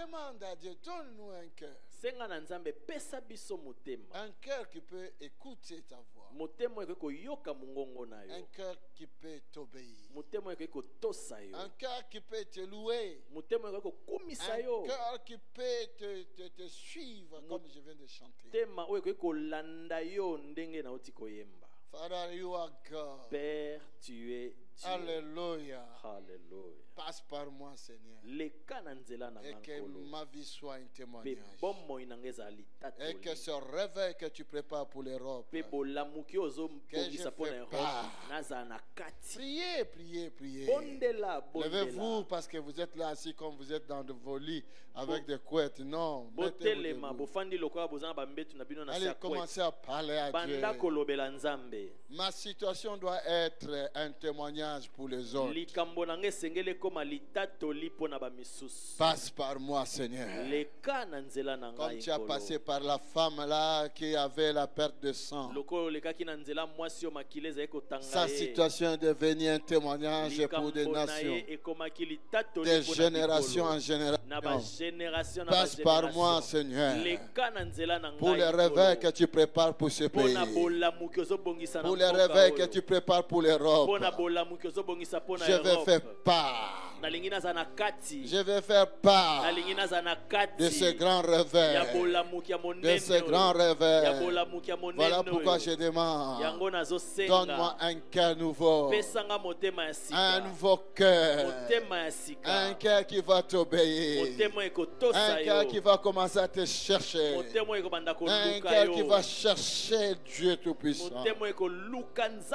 Demande à Dieu, donne-nous un cœur. Un cœur qui peut écouter ta voix. Un cœur qui peut t'obéir. Un cœur qui peut te louer. Un cœur qui peut te suivre comme je viens de chanter. Father, you are God. Père, tu es Dieu. Alléluia. Alléluia. Passe par moi, Seigneur. Et que ma vie soit un témoignage. Et que ce réveil que tu prépares pour l'Europe, que je fais part. Priez, priez, priez. Levez-vous parce que vous êtes là assis comme vous êtes dans vos lits avec des couettes. Non. Allez, commencez à parler à Dieu. Ma situation doit être un témoignage pour les autres. Passe par moi, Seigneur. Comme tu as passé par la femme là qui avait la perte de sang. Sa situation est devenue un témoignage pour des nations, des générations en génération. Passe par moi, Seigneur, pour les réveils que tu prépares pour ce pays, pour les réveils que tu prépares pour l'Europe. Je vais faire part. Je vais faire part de ce grand réveil. De ce grand réveil. Voilà pourquoi je demande, donne-moi un cœur nouveau. Un nouveau cœur. Un cœur qui va t'obéir. Un cœur qui va commencer à te chercher. Un cœur qui va chercher Dieu Tout-Puissant.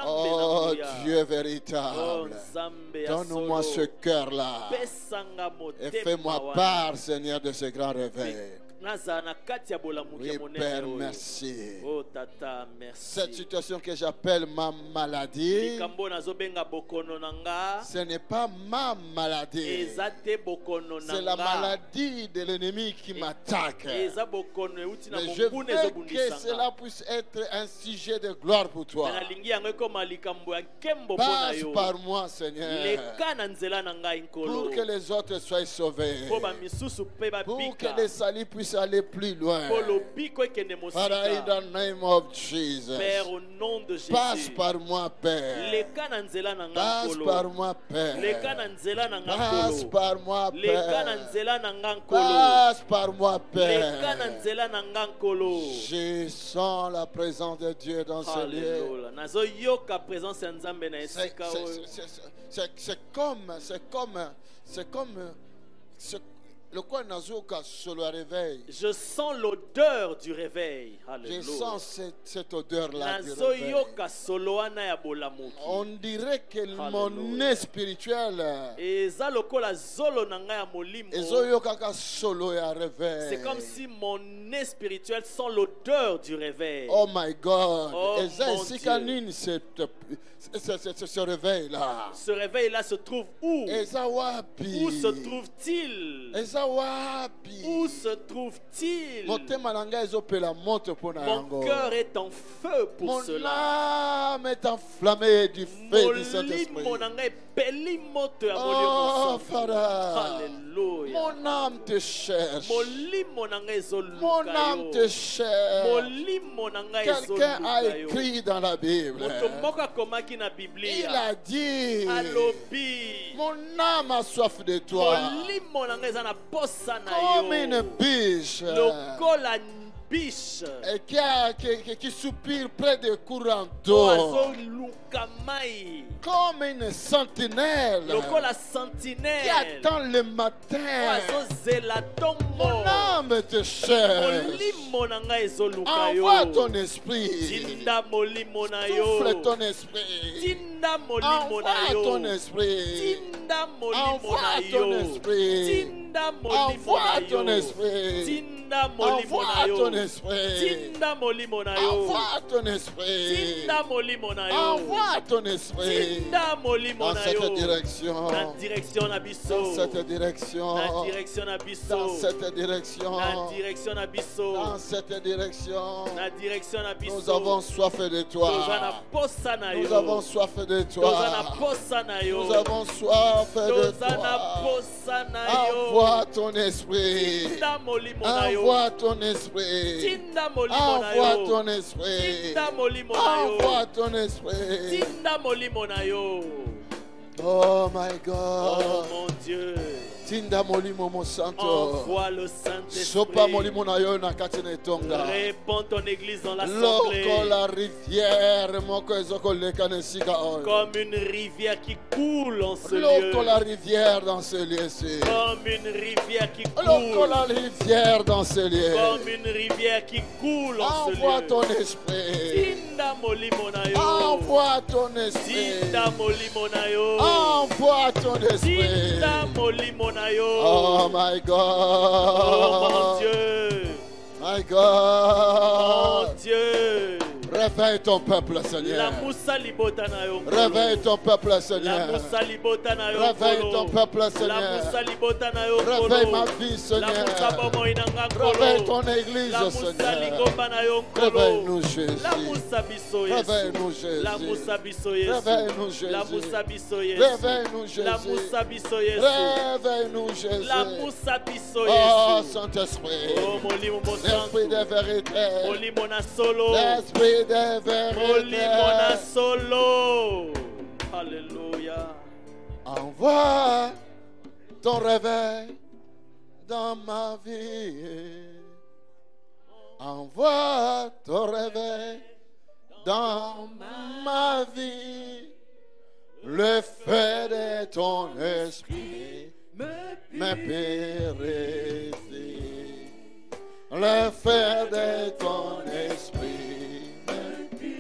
Oh Dieu véritable. Donne-moi ce cœur-là. Et fais-moi part, Seigneur, de ce grand réveil. Oui, Père, merci. Oh, Tata, merci. Cette situation que j'appelle ma maladie, ce n'est pas ma maladie. C'est la maladie de l'ennemi qui m'attaque. Mais je veux que cela puisse être un sujet de gloire pour toi. Passe par moi, Seigneur, pour que les autres soient sauvés, pour que les salis puissent aller plus loin. Father, in the name of Jesus. Père, au nom de Jésus. Passe par moi, Père. Passe par moi, Père. Passe par moi, Père. Passe par moi, Père. Je sens la présence de Dieu dans ce lieu. C'est comme le quoi nazoka sur le réveil. Je sens l'odeur du réveil. Je sens cette odeur-là du réveil. On dirait que mon nez spirituel c'est comme si mon nez spirituel sent l'odeur du réveil. Oh my God. Oh mon Dieu. Ce réveil-là. Ce réveil-là se trouve où? Où se trouve-t-il? Où se trouve-t-il? Mon cœur est en feu pour cela. Mon âme est enflammée du feu du Saint-Esprit. Oh, Father. Alléluia. Mon âme te cherche. Mon âme te cherche. Quelqu'un a écrit dans la Bible. Il a dit, mon âme a soif de toi. Comme une biche. Et qui soupire près des courants d'eau. Comme une sentinelle qui attend le matin. Mon âme te cherche. Envoie ton esprit. Souffle ton esprit. Envoie ton esprit. Envoie ton esprit. Envoie ton esprit. Envoie ton esprit. Envoie ton esprit. Envoie ton esprit. Dans cette direction. Dans cette direction. Dans cette direction. Dans cette direction. Nous avons soif de toi. Nous avons soif de toi. Nous avons soif de toi. Envoie ton esprit. Envoie ton esprit. Envoie ton esprit. Envoie ton esprit. Oh my God. Oh mon Dieu. Envoie le Saint-Esprit. Répands ton église dans l'assemblée. Comme une rivière qui coule en ce lieu. Comme une rivière dans ce lieu. Comme une rivière qui coule. Envoie dans ce lieu. Comme une rivière qui coule en ce lieu. Envoie ton esprit. Envoie ton esprit. Envoie ton esprit. Oh my God. Oh mon Dieu. My God. Mon Dieu. Réveille ton peuple, Seigneur. Réveille ton peuple, Seigneur. Réveille ton peuple, Seigneur. Réveille ma vie, Seigneur. Réveille ton église, Seigneur. Réveille-nous, Jésus. Réveille-nous, Jésus. Réveille-nous, Jésus. Réveille-nous, Jésus. Réveille-nous, Jésus. Oh, Saint-Esprit. L'Esprit de vérité. L'Esprit de vérité. Alléluia. Envoie ton réveil dans ma vie. Envoie ton réveil dans ma vie. Le feu de ton esprit me purifie. Le feu de ton esprit me purifie.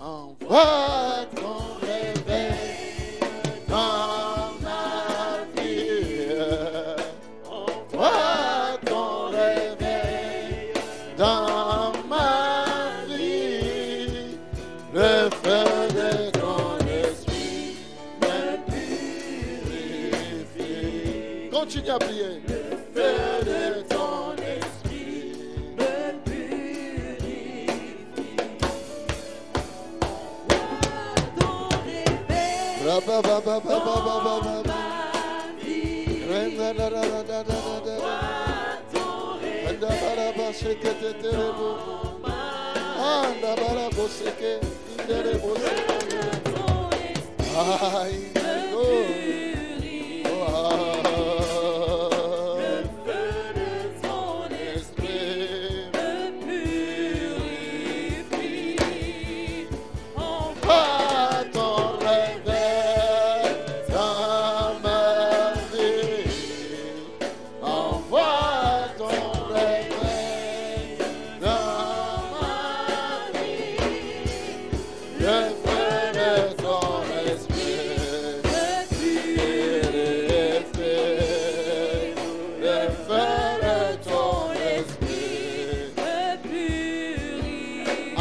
Envoie ton réveil dans ma vie. Envoie ton réveil dans ma vie. Le feu de ton esprit me purifie. Continue à prier. Le feu de ton esprit me purifie. Ton réveil dans ma vie.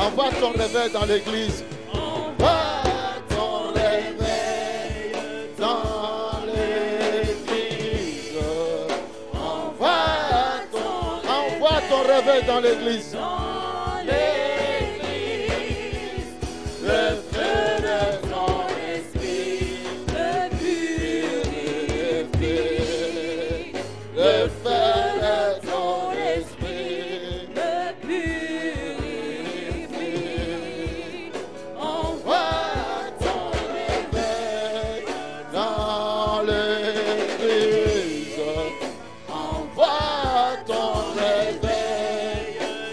Envoie ton réveil dans l'église. Envoie ton réveil dans l'église. Envoie ton réveil dans l'église. Le feu de ton esprit me purifie. Le feu de ton esprit me purifie. Envoie ton réveil dans l'église. Envoie ton réveil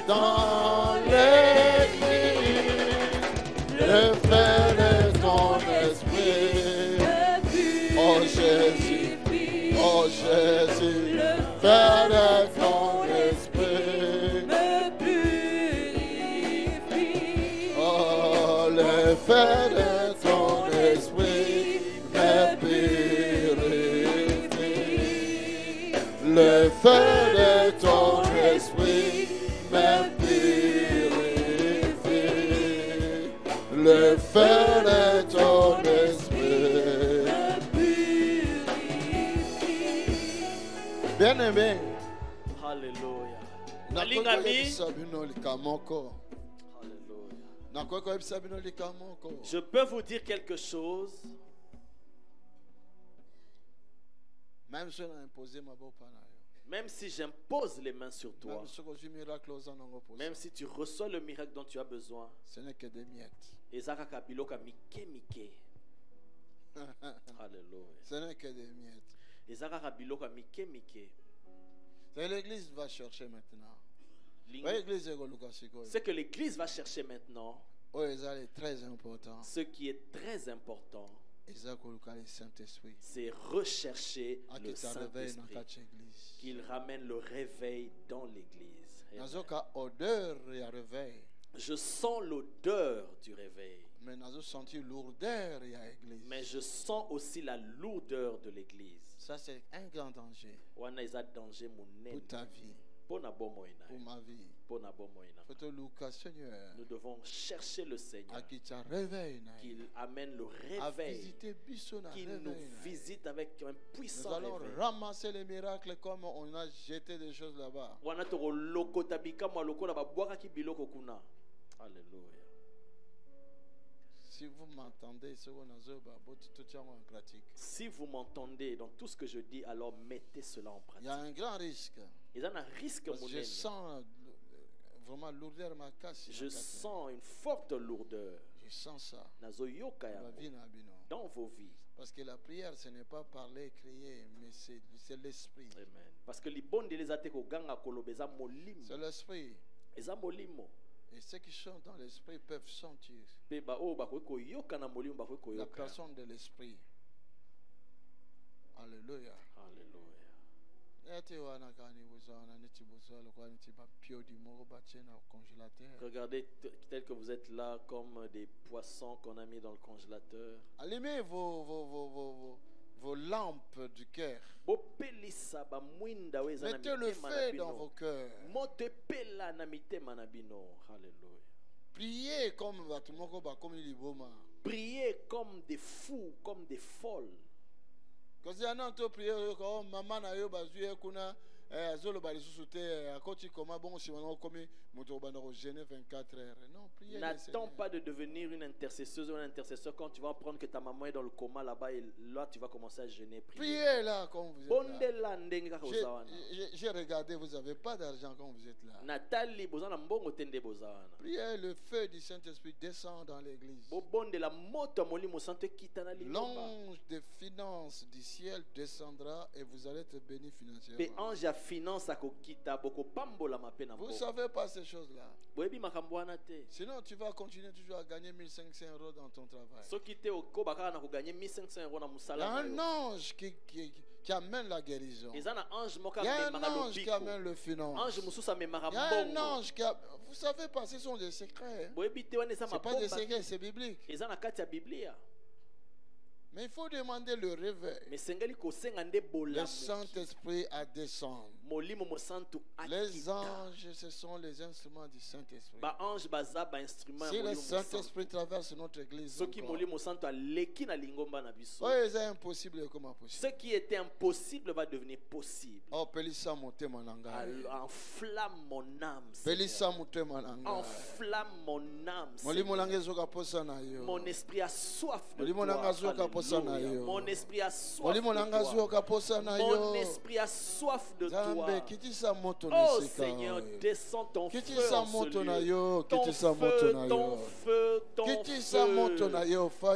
dans l'église. Le feu de ton esprit. Oh Jésus, oh Jésus, le feu de ton esprit me purifie. Oh, le feu de ton esprit me purifie. Le feu de ton esprit me purifie. Le feu de ton esprit me purifie. Bien-aimé. Alléluia. Je peux vous dire quelque chose. Même si j'impose les mains sur toi, même si tu reçois le miracle dont tu as besoin, ce n'est que des miettes. Alléluia. Ce n'est que des miettes. C'est l'église va chercher maintenant. Ce que l'église va chercher maintenant, très important. Ce qui est très important, c'est rechercher le Saint-Esprit, qu'il ramène le réveil dans l'église. Je sens l'odeur du réveil, mais je sens aussi la lourdeur de l'église. Ça, c'est un grand danger pour ta vie, pour ma vie. Nous devons chercher le Seigneur, qu'il amène le réveil, qu'il nous visite avec un puissant réveil. Nous allons ramasser les miracles comme on a jeté des choses là-bas. Alléluia. Si vous m'entendez, si vous m'entendez dans tout ce que je dis, alors mettez cela en pratique. Il y a un grand risque. Il y a un risque. Je sens vraiment lourdeur ma casse. Je sens une forte lourdeur. Je sens ça. Dans vos vies. Parce que la prière, ce n'est pas parler, crier, mais c'est l'esprit. Amen. Parce que les bons de les attaques au gang à Kolobé, c'est l'esprit. Et ceux qui chantent dans l'esprit peuvent sentir la personne de l'esprit. Alléluia. Regardez tel que vous êtes là comme des poissons qu'on a mis dans le congélateur. Allumez vos lampes du cœur. Mettez le feu dans vos cœurs. Priez comme des fous, comme des folles. N'attends pas de devenir une intercesseuse ou un intercesseur quand tu vas apprendre que ta maman est dans le coma là-bas et là tu vas commencer à jeûner. Priez là quand vous êtes là. J'ai regardé, vous n'avez pas d'argent quand vous êtes là. Priez, le feu du Saint-Esprit descend dans l'église. L'ange des finances du ciel descendra et vous allez être bénis financièrement. Vous ne savez pas ces choses-là. Sinon, tu vas continuer toujours à gagner 1500 € dans ton travail. Il y a un ange qui amène la guérison. Il y a un ange qui amène le finance. Il y a un ange qui a... Vous savez pas, ce sont des secrets. Ce n'est pas des secrets, c'est biblique. Mais il faut demander le réveil. Le Saint-Esprit à descendre. Les anges, ce sont les instruments du Saint-Esprit. Si le Saint-Esprit traverse notre église, ce qui était impossible va devenir possible. Enflamme mon âme. Enflamme mon âme. Mon esprit a soif de toi. Mon esprit a soif de toi. Mon esprit a soif de toi. Oh Seigneur, descends ton feu en ce lieu. Ton feu, ton feu, ton feu.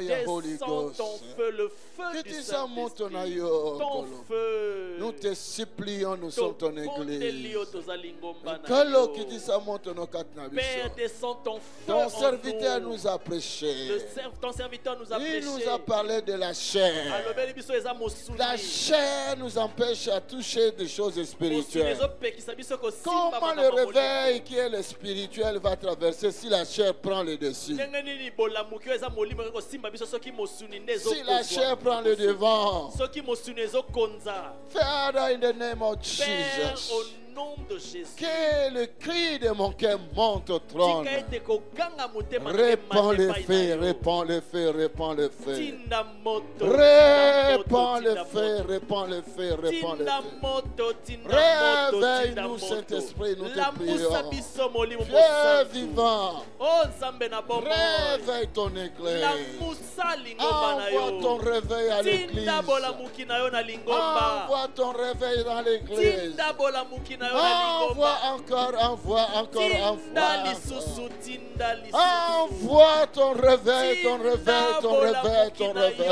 Descends ton feu, le feu du Saint-Esprit. Ton feu. Nous te supplions, nous sommes ton église. Père, descends ton feu. Ton serviteur nous a prêché. Ton serviteur nous a prêché. Il nous a parlé de la chair. La chair nous empêche à toucher des choses spirituelles. spirituel. Comment le réveil qui est le spirituel va traverser si la chair prend le dessus? Si la chair prend le devant. Father, in the name of Jesus. Que le cri de mon cœur monte au trône. Répands le feu, répands le feu, répands le feu. Répands le feu, répands le feu, répands le feu. Réveille-nous, Saint-Esprit, nous te prions. Dieu vivant, réveille ton église. Envoie ton réveil à l'église. Envoie ton réveil dans l'église. Envoie encore. Envoie ton réveil, ton réveil, ton réveil, ton réveil.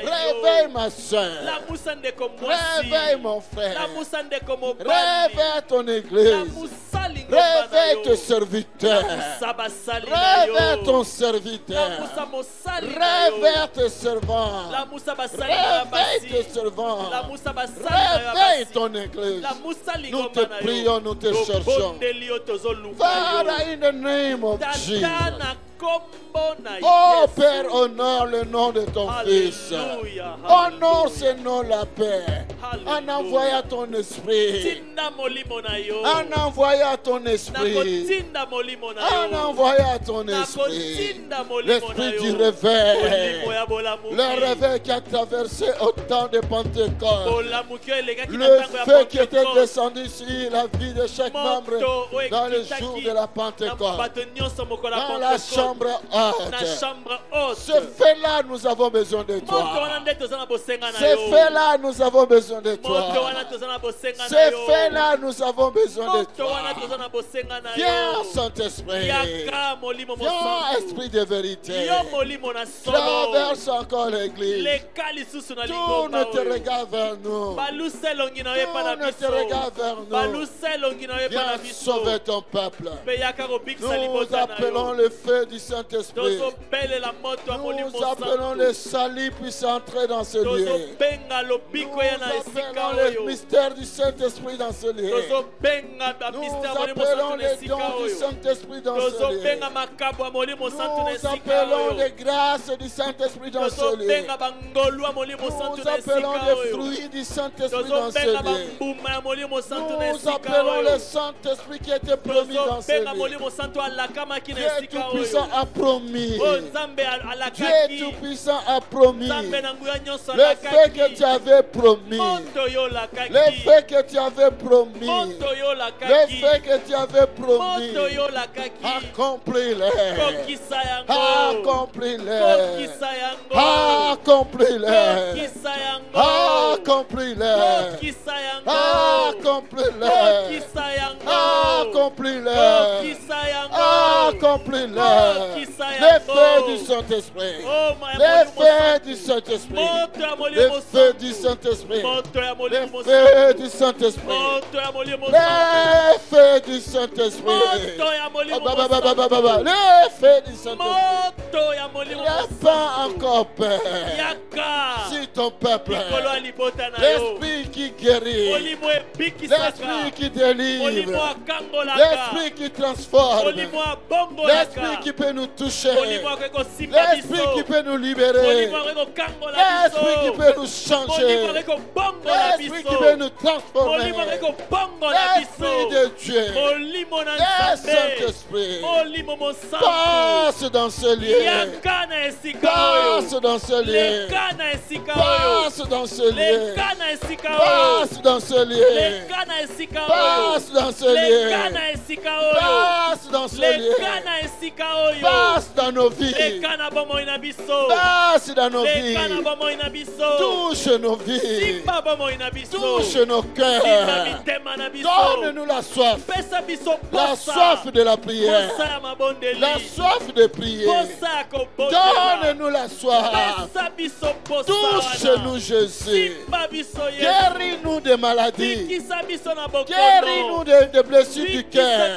Réveille ma soeur. Réveille mon frère. Réveille ton église. Réveille tes serviteurs. Réveille ton serviteur. Réveille tes servants. Réveille tes servants. Réveille ton église. Nous te prions, nous te cherchons. Father, in the name of Jesus. Oh Père, honore le nom de ton Fils. Honore ce nom la paix. En envoyant ton esprit. En envoyant ton esprit. En envoyant ton esprit. L'esprit du réveil. Le réveil qui a traversé au temps de Pentecôte. Le feu qui était descendu sur la vie de chaque membre dans le jour de la Pentecôte. Dans la chambre haute. Ce fait-là, nous avons besoin de toi. Ce fait-là, nous avons besoin de toi. Ce fait-là, nous avons besoin de toi. Viens, Saint-Esprit. Viens, Esprit de vérité. Traverse encore l'église. Tourne tes regards vers nous. Tourne tes regards vers nous. Viens sauver ton peuple. Nous appelons le feu du Saint-Esprit. Nous appelons le salut puisse entrer dans ce lieu. Nous appelons le mystère du Saint-Esprit dans ce lieu. Nous appelons les dons du Saint-Esprit dans ce lieu. Nous appelons les grâces du Saint-Esprit dans ce lieu. Nous appelons les fruits du Saint-Esprit dans ce lieu. Nous appelons le Saint-Esprit qui était promis dans ce lieu. Dieu Tout-Puissant a promis. Dieu Tout-Puissant a promis. Le fait que tu avais promis. Le fait que tu avais promis. Le fait que tu avais promis. Accomplis-le. Accomplis-le. Accomplis-le. Accomplis-le. Accomplis-le. Accomplis-le. Accomplis-le. Le feu du Saint-Esprit. Le feu du Saint-Esprit. Le feu du Saint-Esprit. Le feu du Saint-Esprit. Le feu du Saint-Esprit. Le feu du Saint-Esprit. Répands encore, Père, sur ton peuple. L'esprit qui guérit. L'esprit qui délivre. L'esprit qui transforme. L'esprit qui peut nous toucher. L'esprit qui peut nous libérer. L'esprit qui peut nous changer. L'esprit qui peut nous transformer. L'esprit de Dieu. Le Saint-Esprit. Passe dans ce lieu. Passe dans ce lieu. Passe dans ce lieu. Passe dans ce lieu. Passe dans ce lieu. Passe dans ce lieu. Passe dans nos vies. Passe dans nos vies. Touche nos vies. Touche nos cœurs. Donne-nous la soif. La soif de la prière. La soif de prier. Donne-nous la soif. Touche-nous, Jésus. maladies. Guéris-nous des maladies. Guéris-nous des blessures du cœur.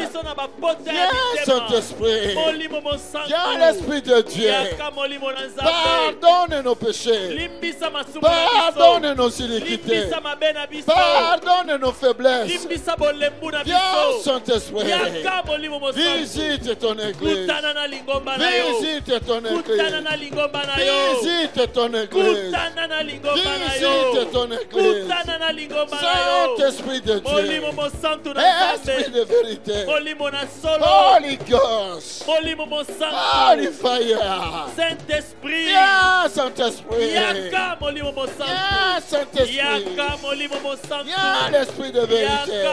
Viens, Saint-Esprit. Viens, l'Esprit de Dieu. Pardonne nos péchés. Pardonne nos iniquités. Pardonne nos faiblesses. Viens, Saint-Esprit. Visite ton église. Visite ton église. Visite ton église. Visite ton église. Saint-Esprit de Dieu. Esprit de vérité. Holy Ghost. Holy Fire. Saint-Esprit. Viens, Saint-Esprit. Viens, Saint-Esprit. Viens, l'Esprit de vérité.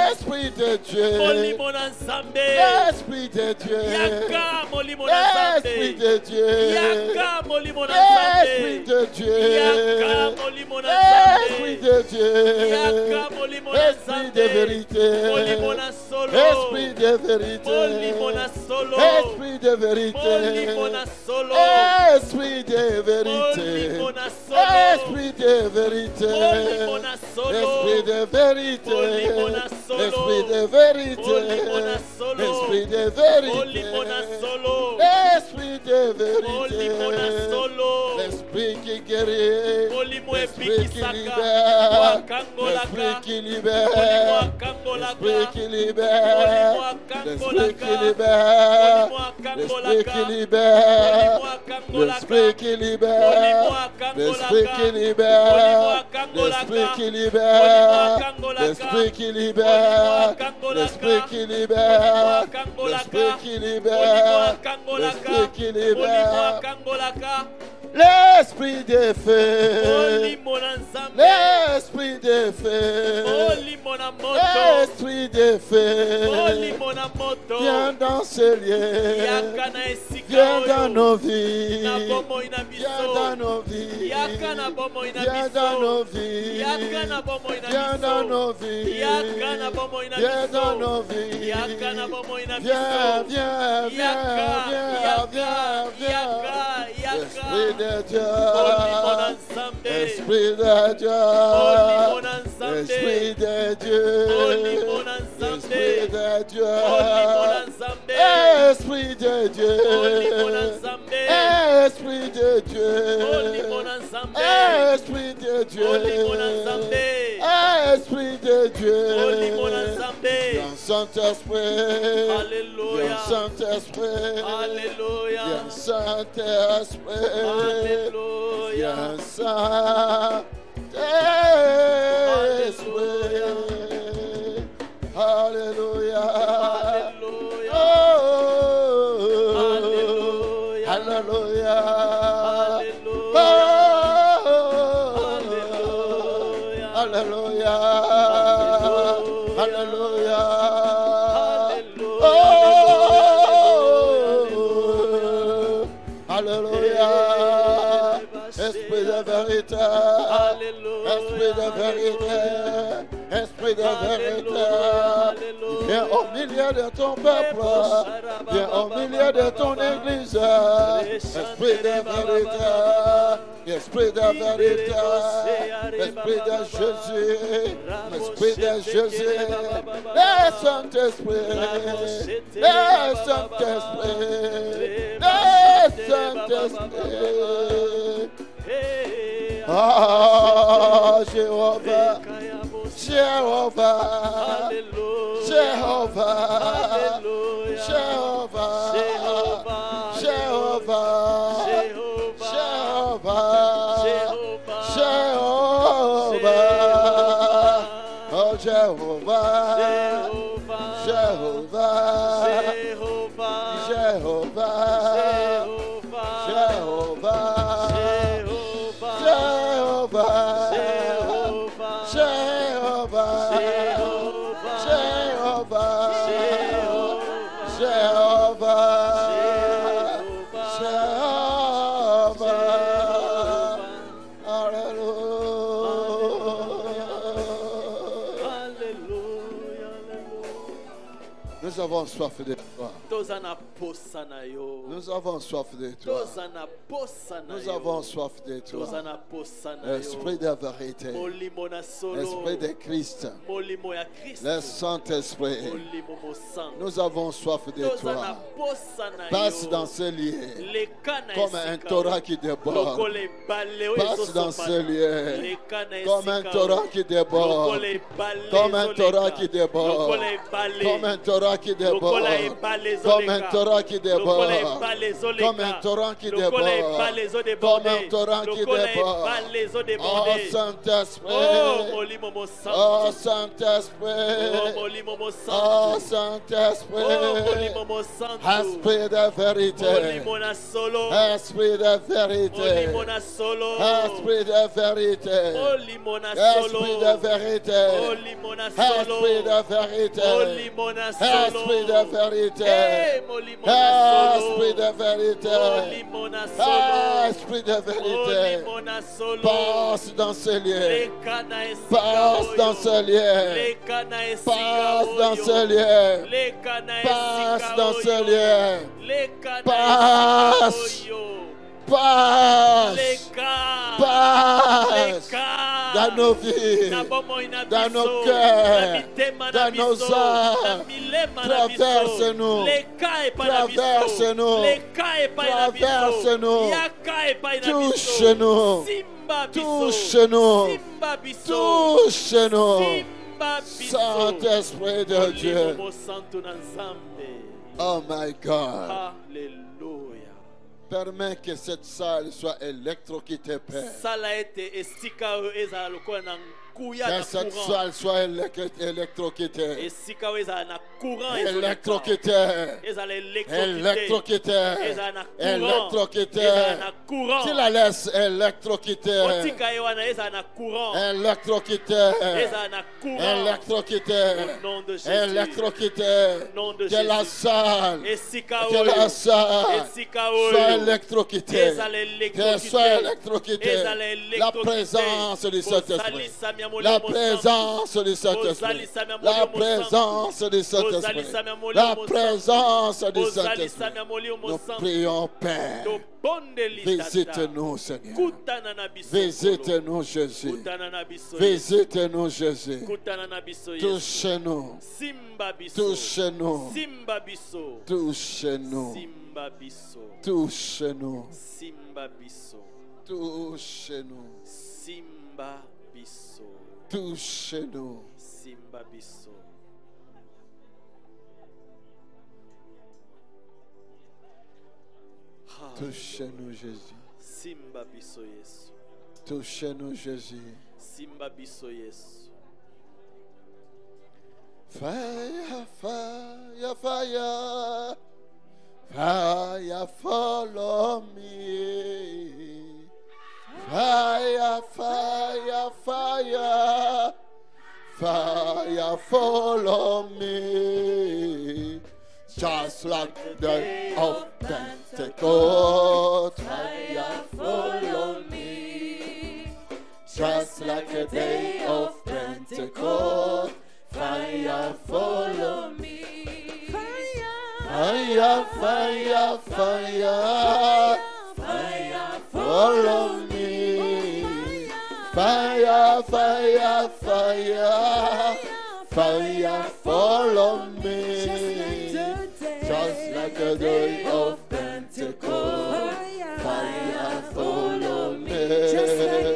Esprit de Dieu. L'Esprit de Dieu. L'Esprit de Dieu. L'Esprit de Dieu. L'Esprit de Dieu. Esprit de Dieu. Esprit de vérité. Esprit de vérité. Esprit de vérité. Esprit de vérité. Esprit de vérité. Esprit de vérité. Esprit de vérité. Esprit de vérité. Esprit de vérité. L'esprit qui guérit. L'esprit qui libère. L'esprit qui libère. L'esprit qui libère. L'esprit qui libère. L'esprit qui libère. L'esprit qui libère. L'esprit qui libère. L'esprit qui libère. L'esprit qui libère. L'esprit qui libère. L'esprit qui libère. L'esprit qui libère. L'esprit de feu. L'esprit de feu. L'esprit de feu. Viens dans ce lieu. Viens dans nos vies. Viens dans nos vies. Viens dans nos vies. Viens dans nos vies. Viens dans nos vies. Viens, viens, viens, viens, viens, viens. Esprit de Dieu. Esprit de Dieu. Esprit de Dieu. Esprit de Dieu. Esprit de Dieu. Esprit de Dieu. Esprit de Dieu. Esprit de Dieu. Viens Saint-Esprit. Viens Saint-Esprit. Viens Saint-Esprit. Viens Saint-Esprit. Alléluia. Alléluia. Alléluia. Alléluia. Alléluia. Alléluia. Esprit de vérité. Esprit de vérité. Esprit de vérité. Viens au milieu de ton peuple. Viens au milieu de ton église. Esprit de vérité. Esprit de vérité. Esprit de Jésus. Esprit de Jésus. Le Saint-Esprit. Le Saint-Esprit. Le Saint-Esprit. Ah, Jéhovah. Jéhovah. Jéhovah. Jéhovah. Jéhovah. Jéhovah. Oh, Jéhovah. Jéhovah. Jéhovah. Nous avons soif de toi. Nous avons soif de toi. Nous avons soif de toi. Esprit de vérité. Esprit de Christ. Le Saint-Esprit. Nous avons soif de toi. Passe dans ce lieu comme un torrent qui déborde. Passe dans ce lieu comme un torrent qui déborde. Comme un torrent qui déborde. Comme un torrent qui déborde. Comme un torrent qui déborde. Comme un torrent qui déborde. Comme un torrent qui déborde. Oh Saint-Esprit. Oh Saint-Esprit. Oh Saint-Esprit. Esprit de vérité. Esprit de vérité. Esprit de vérité. Esprit de vérité. Esprit de vérité. Esprit de vérité. Esprit de vérité. Esprit de vérité. Passe dans ce lieu. Passe dans ce lieu. Passe dans ce lieu. Passe dans ce lieu. Passe. Passe. Passe dans nos vies, dans nos cœurs, dans nos âmes. Traverse-nous. Traverse-nous. Traverse-nous. Touche-nous. Touche-nous. Touche-nous. Saint-Esprit de Dieu. Oh my God. Permets que cette salle soit électrocutée, Père. Que cette salle soit électrocutée. Électrocutée. Électrocutée. Électrocutée. Tu la laisses électrocutée. Électrocutée. Électrocutée. Électrocutée. Que la salle. Que la salle soit électrocutée. Que soit électrocutée. La présence du Saint-Esprit. La présence du Saint-Esprit. La présence du Saint-Esprit. La présence du Saint-Esprit. Nous prions, Père. Visite-nous, Seigneur. Visite-nous, Jésus. Visite-nous, Jésus. Touche-nous. Touche-nous. Touche-nous. Touche-nous. Touche-nous. Touche-nous. Touche-nous, Jésus. Touche-nous, Jésus. Fire, fire, fire. Fire, follow me. Fire, fire, fire. Fire, follow me. Just like the day of Pentecost. Fire, follow me. Just like the day of Pentecost. Fire, follow me. Fire, fire, fire. Fire, follow me. Fire, fire, fire. Fire, follow me. Just like the day of Pentecost. Fire, follow me. Just like the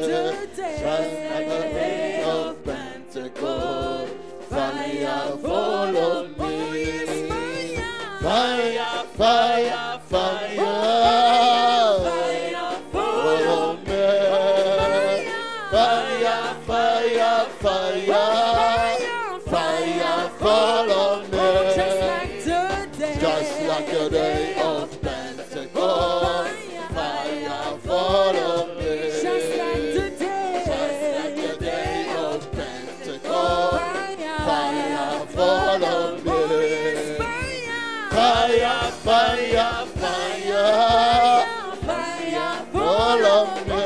day of Pentecost. Fire, follow me. Fire, fire, fire. Follow me. Fire, fire, fire. Fire, follow me. Just like the day of Pentecost. Fire, follow me. Just like the day of Pentecost. Fire, follow me. Fire, fire, fire. Fire, follow me.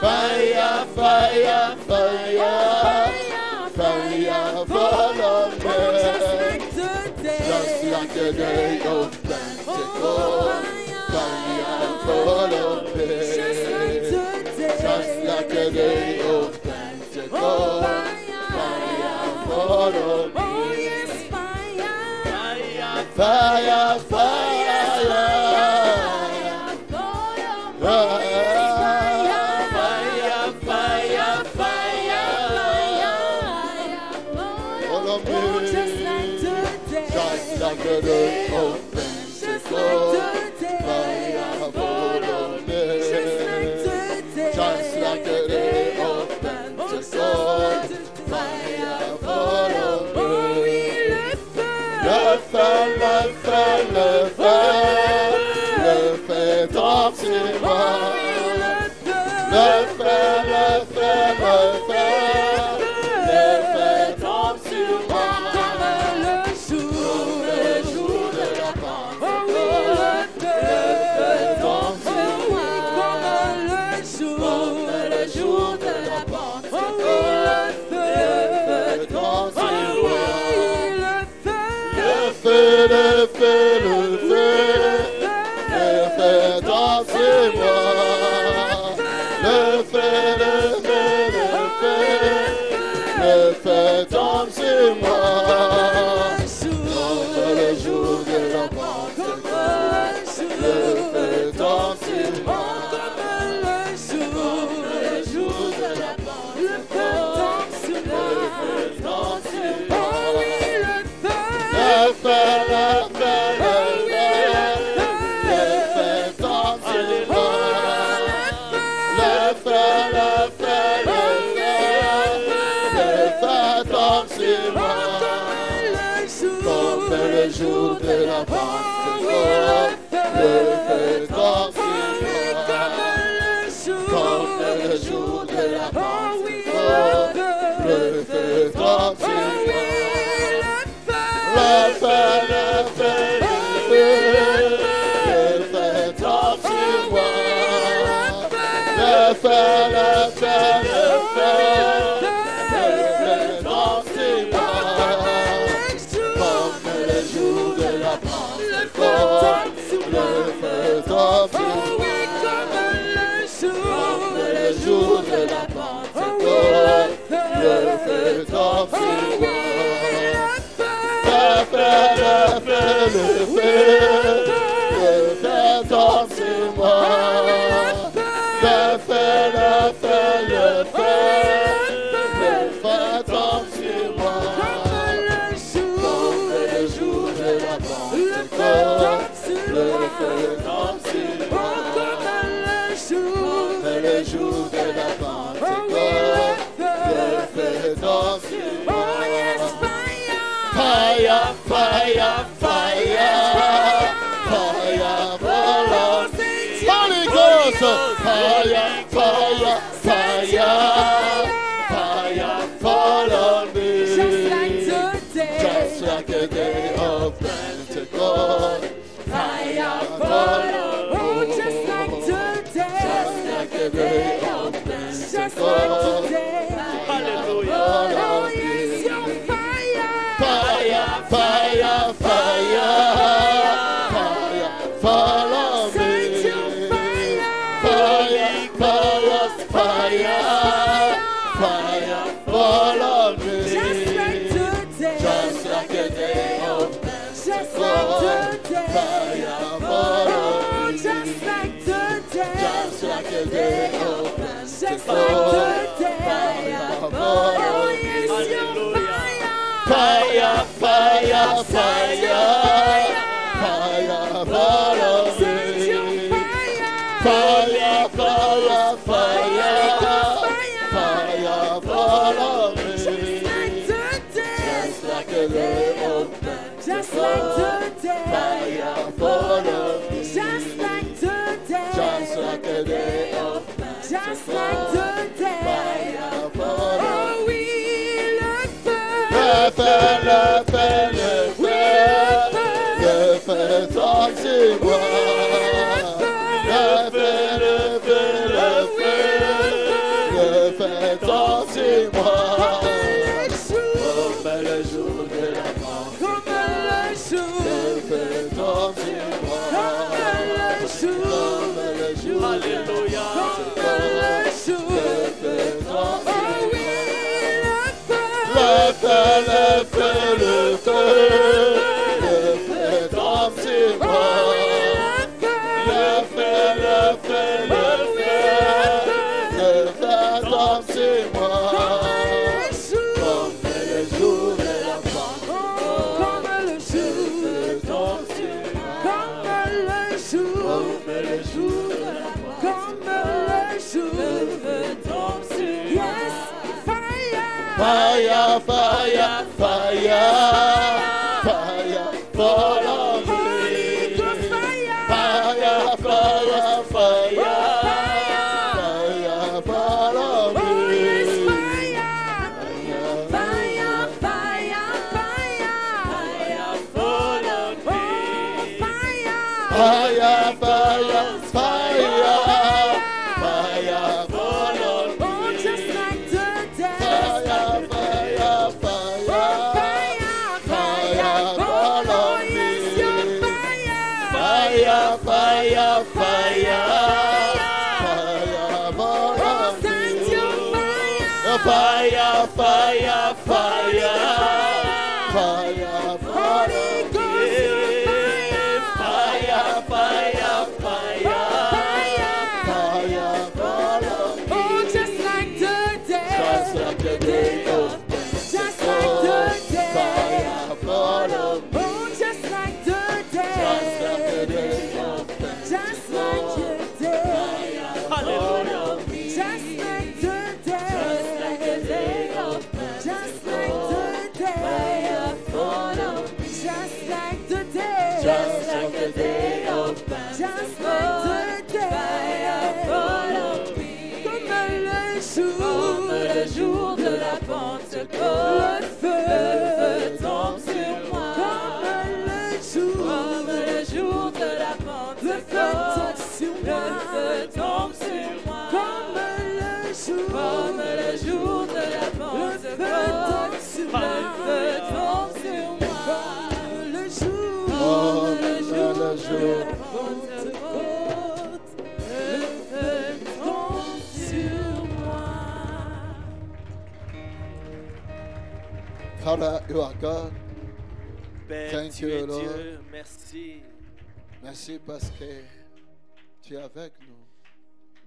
Fire, fire, fire. Fire, follow me. the day of Pentecost, fire follow me. Just like the day of Pentecost, fire follow me. Fire, like the day of Pentecost, fire follow me. Just like the day of Pentecost, fire follow me. Le feu, le feu, le feu tombe sur moi. Le feu, le feu, le feu tombe sur moi. Le feu dansez-moi. Le feu dansez-moi. Comme le jour de la Pentecôte, le feu dansez-moi. Comme le jour de la Pentecôte, le feu dansez-moi. Le feu, le feu, le feu dansez-moi. Le feu, le feu, le feu dansez-moi. Comme le jour de la Pentecôte, le feu dansez-moi. Comme le jour de la Pentecôte, le feu dansez-moi. Le feu, le feu, le feu dansez-moi. Le feu, le feu, le feu dansez-moi. Comme le jour de la Pentecôte, le feu dansez-moi. Comme le jour de la Pentecôte, le feu dansez-moi. Le feu, le feu dansez-moi. Le feu, le feu, le feu dansez-moi. Comme le jour de la Pentecôte, le feu dansez-moi. Comme le jour de la Pentecôte, le feu dansez-moi. Fire, fire, fire, fire, follow me. Holy Ghost, fire, fire, fire, fire, follow me. Just like the day of Pentecost, fire, follow me. Just like the day of Pentecost, hallelujah. Fire, fire, fire, fire, follow me. Fire, fire, fire, fire, follow me. Just like the day of Pentecost, fire, follow me. Just like the day of Pentecost, fire, follow me. Fire, fire, fire, fire, follow me. Fire, fire, fire, fire, follow me. Just like the day of Pentecost, fire, follow me. Just like the day of Pentecost, fire, follow me. Le feu, le feu, le feu dansez-moi. Le feu, le feu, le feu dansez-moi. Comme le jour de la Pentecôte, le feu Fire, fire, fire, fire, follow me. Fire, fire, fire, fire, follow me. Fire, fire, fire, follow me. Fire, fire, fire, fire, follow me. Just like the day. Fire, fire, Father, you are God. Père, Thank tu you, es Lord. Dieu. Merci. Merci parce que tu es avec nous.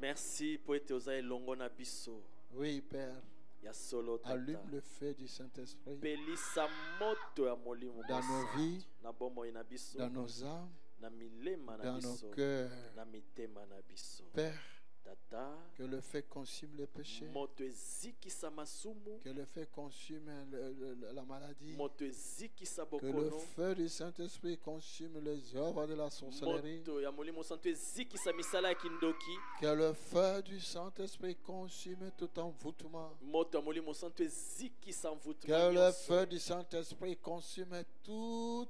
Merci pour être aux longo na biso. Oui, Père. Ya solo tata. Allume le feu du Saint-Esprit Pelisa moto ya molimo dans nos vies, na bomoi na biso. dans nos âmes, Na milema na dans nos biso. cœurs. Na mitema na biso. Père, Tata. que le feu consume les péchés, Moto ezikisa masumu. que le feu consume la maladie, Moto ezikisa que le bokono. feu du Saint-Esprit consume les œuvres de la sorcellerie, Moto ya molimo santo ezikisa misala ya kindoki. que le feu du Saint-Esprit consume tout envoûtement, Moto ya molimo santo ezikisa que mvutuma le nyonso. feu du Saint-Esprit consume tout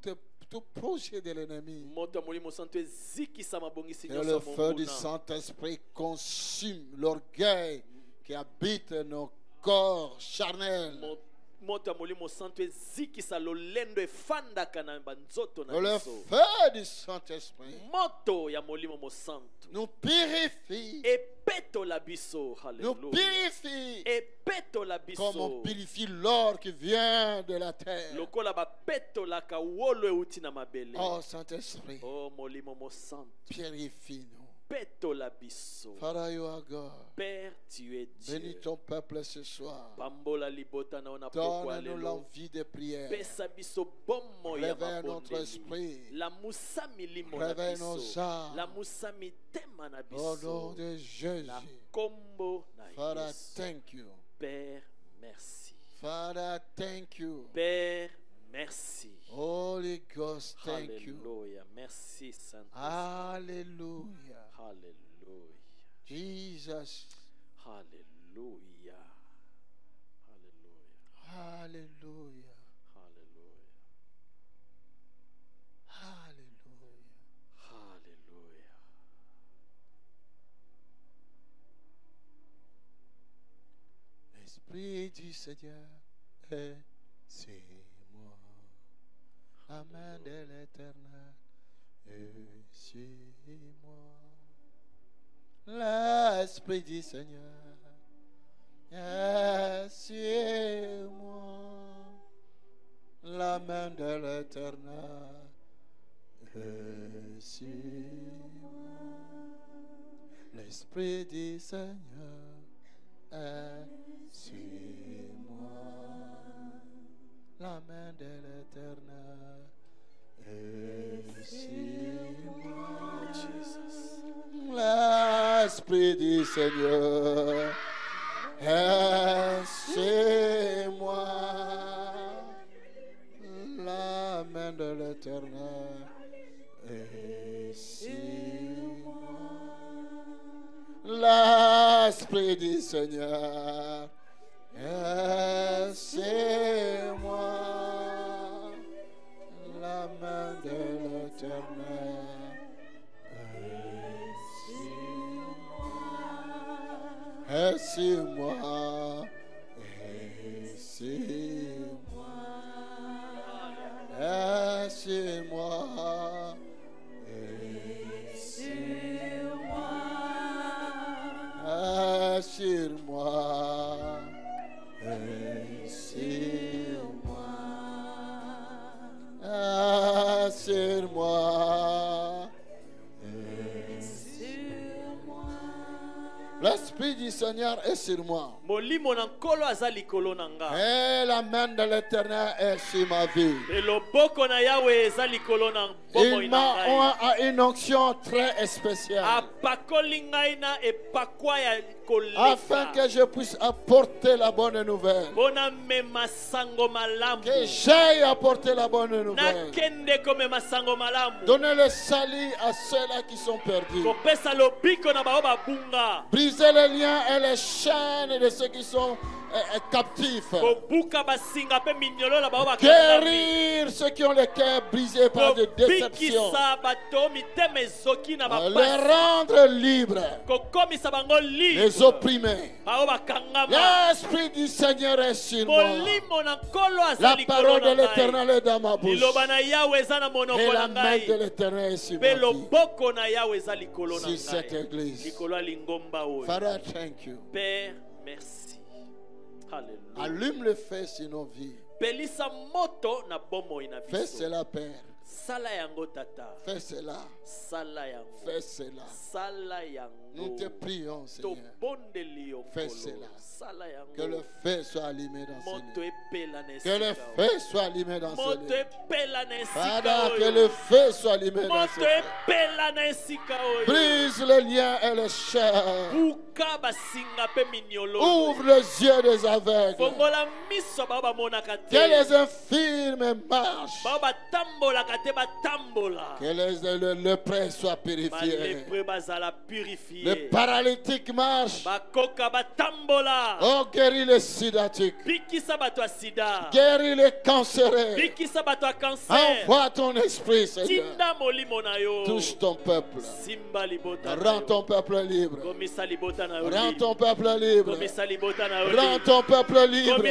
projet de l'ennemi. Moto ya molimo santo ezikisa mabongisi Que nyonso le ya feu du monguna. Saint-Esprit consume l'orgueil qui habite nos corps charnels. Moto ya molimo santo ezikisa lolendo efandaka na banzoto na Que le biso. feu du Saint-Esprit Moto ya molimo mosanto nous purifie, epetola biso. nous Haleluya. purifie Epetola comme on biso purifie l'or qui vient de la terre. lokola bapetolaka wolo euti na mabele. Oh Saint-Esprit, Oh molimo mosanto purifie-nous. petola biso. Father, you are God. Père, tu es Bénis Dieu. ton peuple ce soir. Pambola libota na ona pokwa Donne-nous lelo. l'envie de prière. Pesa biso bommo ya Réveille notre mabondeli. esprit. La musa milimo na Réveille biso. nos âmes. La musa mitema na Au nom biso. de Jésus. Na kombo na Father, Yesu. thank you. Père, merci. Father, thank you. Père, merci. Holy Ghost, thank you. Alléluia. Merci Saint-Esprit. Hallelujah. Alléluia. Jesus. Alléluia. Alléluia. Hallelujah. Alléluia. Hallelujah. Alléluia. L'Esprit du Seigneur est sur moi. La main de l'Éternel est sur moi. L'Esprit du Seigneur est sur moi. La main de l'Éternel est sur moi. L'Esprit du Seigneur est sur moi. La main de l'Éternel est sur moi. L'Esprit du Seigneur est sur moi. La main de l'Éternel est sur moi. L'Esprit du Seigneur est sur moi. La main de l'Éternel est sur moi. Est sur moi. Est sur moi. Est sur moi. Est sur moi. Est sur moi. Est sur moi. L'Esprit du Seigneur est sur moi. Et la main de l'Éternel est sur ma vie. Il m'a une onction très spéciale. Afin que je puisse apporter la bonne nouvelle. Que j'aille apporter la bonne nouvelle. Donner le salut à ceux-là qui sont perdus. Briser les liens et les chaînes de ceux qui sont captifs. Guérir ceux qui ont les cœurs brisés par des déceptions. Les rendre libres. Les opprimés. L'Esprit du Seigneur est sur moi. La parole de l'Éternel est dans ma bouche. Et la main de l'Éternel est sur ma vie. Si cette église. Father, thank you. Père, merci. Alléluia. Allume le feu sur nos vies. Fais cela, Père. Fais cela. Fais cela. Nous te prions, Seigneur. Fais cela. Que le feu soit allumé dans ce lieu. Que le feu soit allumé dans ce lieu. Father, que le feu soit allumé dans ce lieu. Brise les liens et les chaînes. Ouvre les yeux des aveugles. Que les infirmes marchent. Que les lépreux soient purifiés. Les paralytiques marchent. Oh, guéris les sidatiques. Guéris les cancéreux. Envoie ton esprit, Seigneur. Touche ton peuple. Rends ton peuple libre. Rends ton peuple libre. Rends ton peuple libre.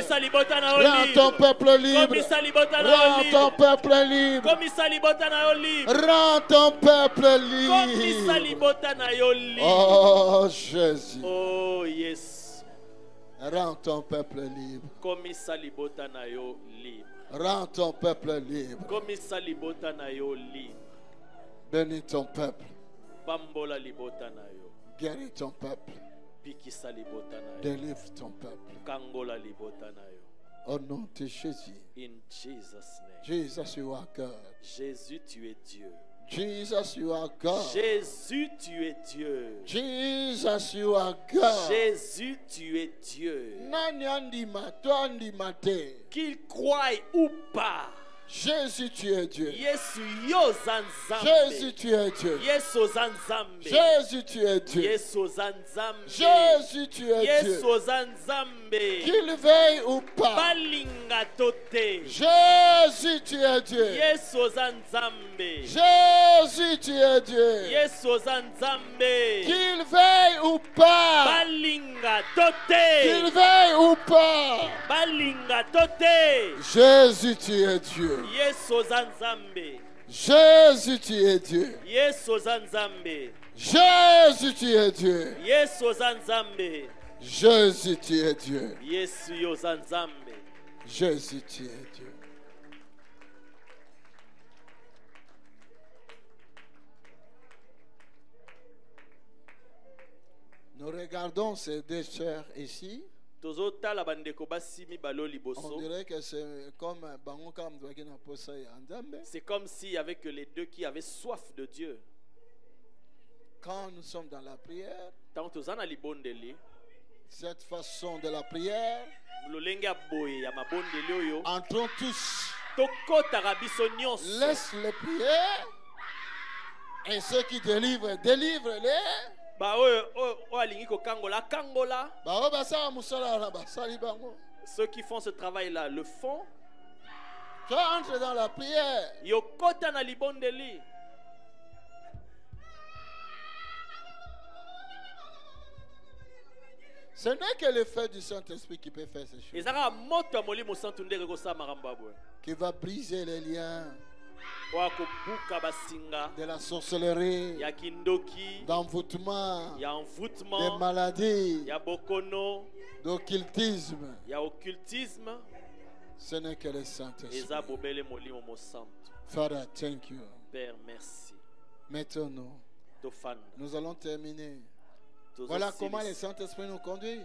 Rends ton peuple libre. Rends ton peuple libre. Rends ton peuple libre. Oh Jésus. Oh yes. Rends ton peuple libre. Rends ton peuple libre. Bénis ton peuple. Guéris ton peuple. Délivre ton peuple. Au nom de Jésus. In Jesus' name. Jesus, you are God. Jésus, tu es Dieu. Jesus, you are God. Jésus, tu es Dieu. Jesus, you are God. Jésus, tu es Dieu. Qu'il croie ou pas. Jésus, tu es Dieu. Jésus, tu es Dieu. Jésus, tu es Dieu. Jésus, tu es Dieu. Qu'il veille ou pas. Jésus, tu es Dieu. Jésus, tu es Dieu. Qu'il veille ou pas. Qu'il veille ou pas. Jésus, tu es Dieu. Jésus, tu es Dieu. Jésus, tu es Dieu. Jésus, tu es Dieu. Jésus, tu es Dieu. regardons ces deux sœurs ici. On dirait que c'est comme c'est comme s'il y avait que les deux qui avaient soif de Dieu. Quand nous sommes dans la prière, cette façon de la prière, entrons tous. Laisse-les prier. Et ceux qui délivrent, délivrent-les. Ceux qui font ce travail-là le font. Tu entres dans la prière. Ce n'est que le fait du Saint-Esprit qui peut faire ces choses. Qui va briser les liens de la sorcellerie, d'envoûtement, de maladies, d'occultisme. Ce n'est que le Saint-Esprit. Father, thank you. Père, merci. Maintenant, nous allons terminer. Voilà comment le Saint-Esprit nous conduit.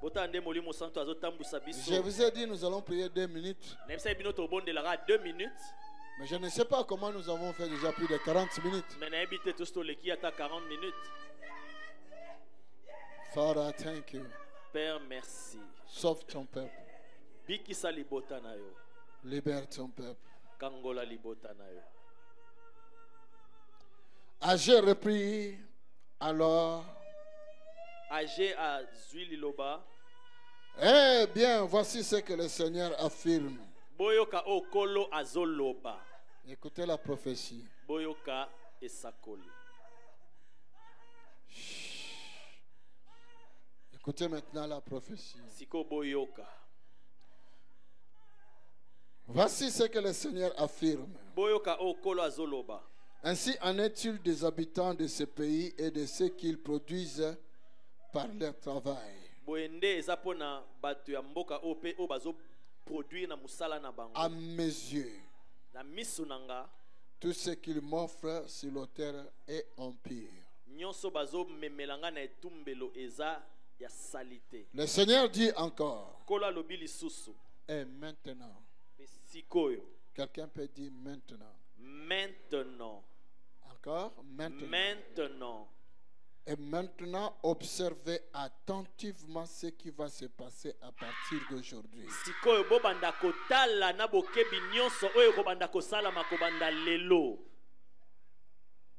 Je vous ai dit, nous allons prier 2 minutes. Mais je ne sais pas comment nous avons fait déjà plus de 40 minutes. Father, thank you. Père, merci. Sauve ton peuple. Libère ton peuple. Agé repris alors. Eh bien, voici ce que le Seigneur affirme. Écoutez la prophétie. Écoutez maintenant la prophétie. Voici ce que le Seigneur affirme. Ainsi en est-il des habitants de ce pays et de ce qu'ils produisent par leur travail. À mes yeux, tout ce qu'ils m'offrent sur l'autel est empire. Le Seigneur dit encore. Et maintenant. Quelqu'un peut dire maintenant. Maintenant. Encore maintenant. Maintenant. Et maintenant, observez attentivement ce qui va se passer à partir d'aujourd'hui.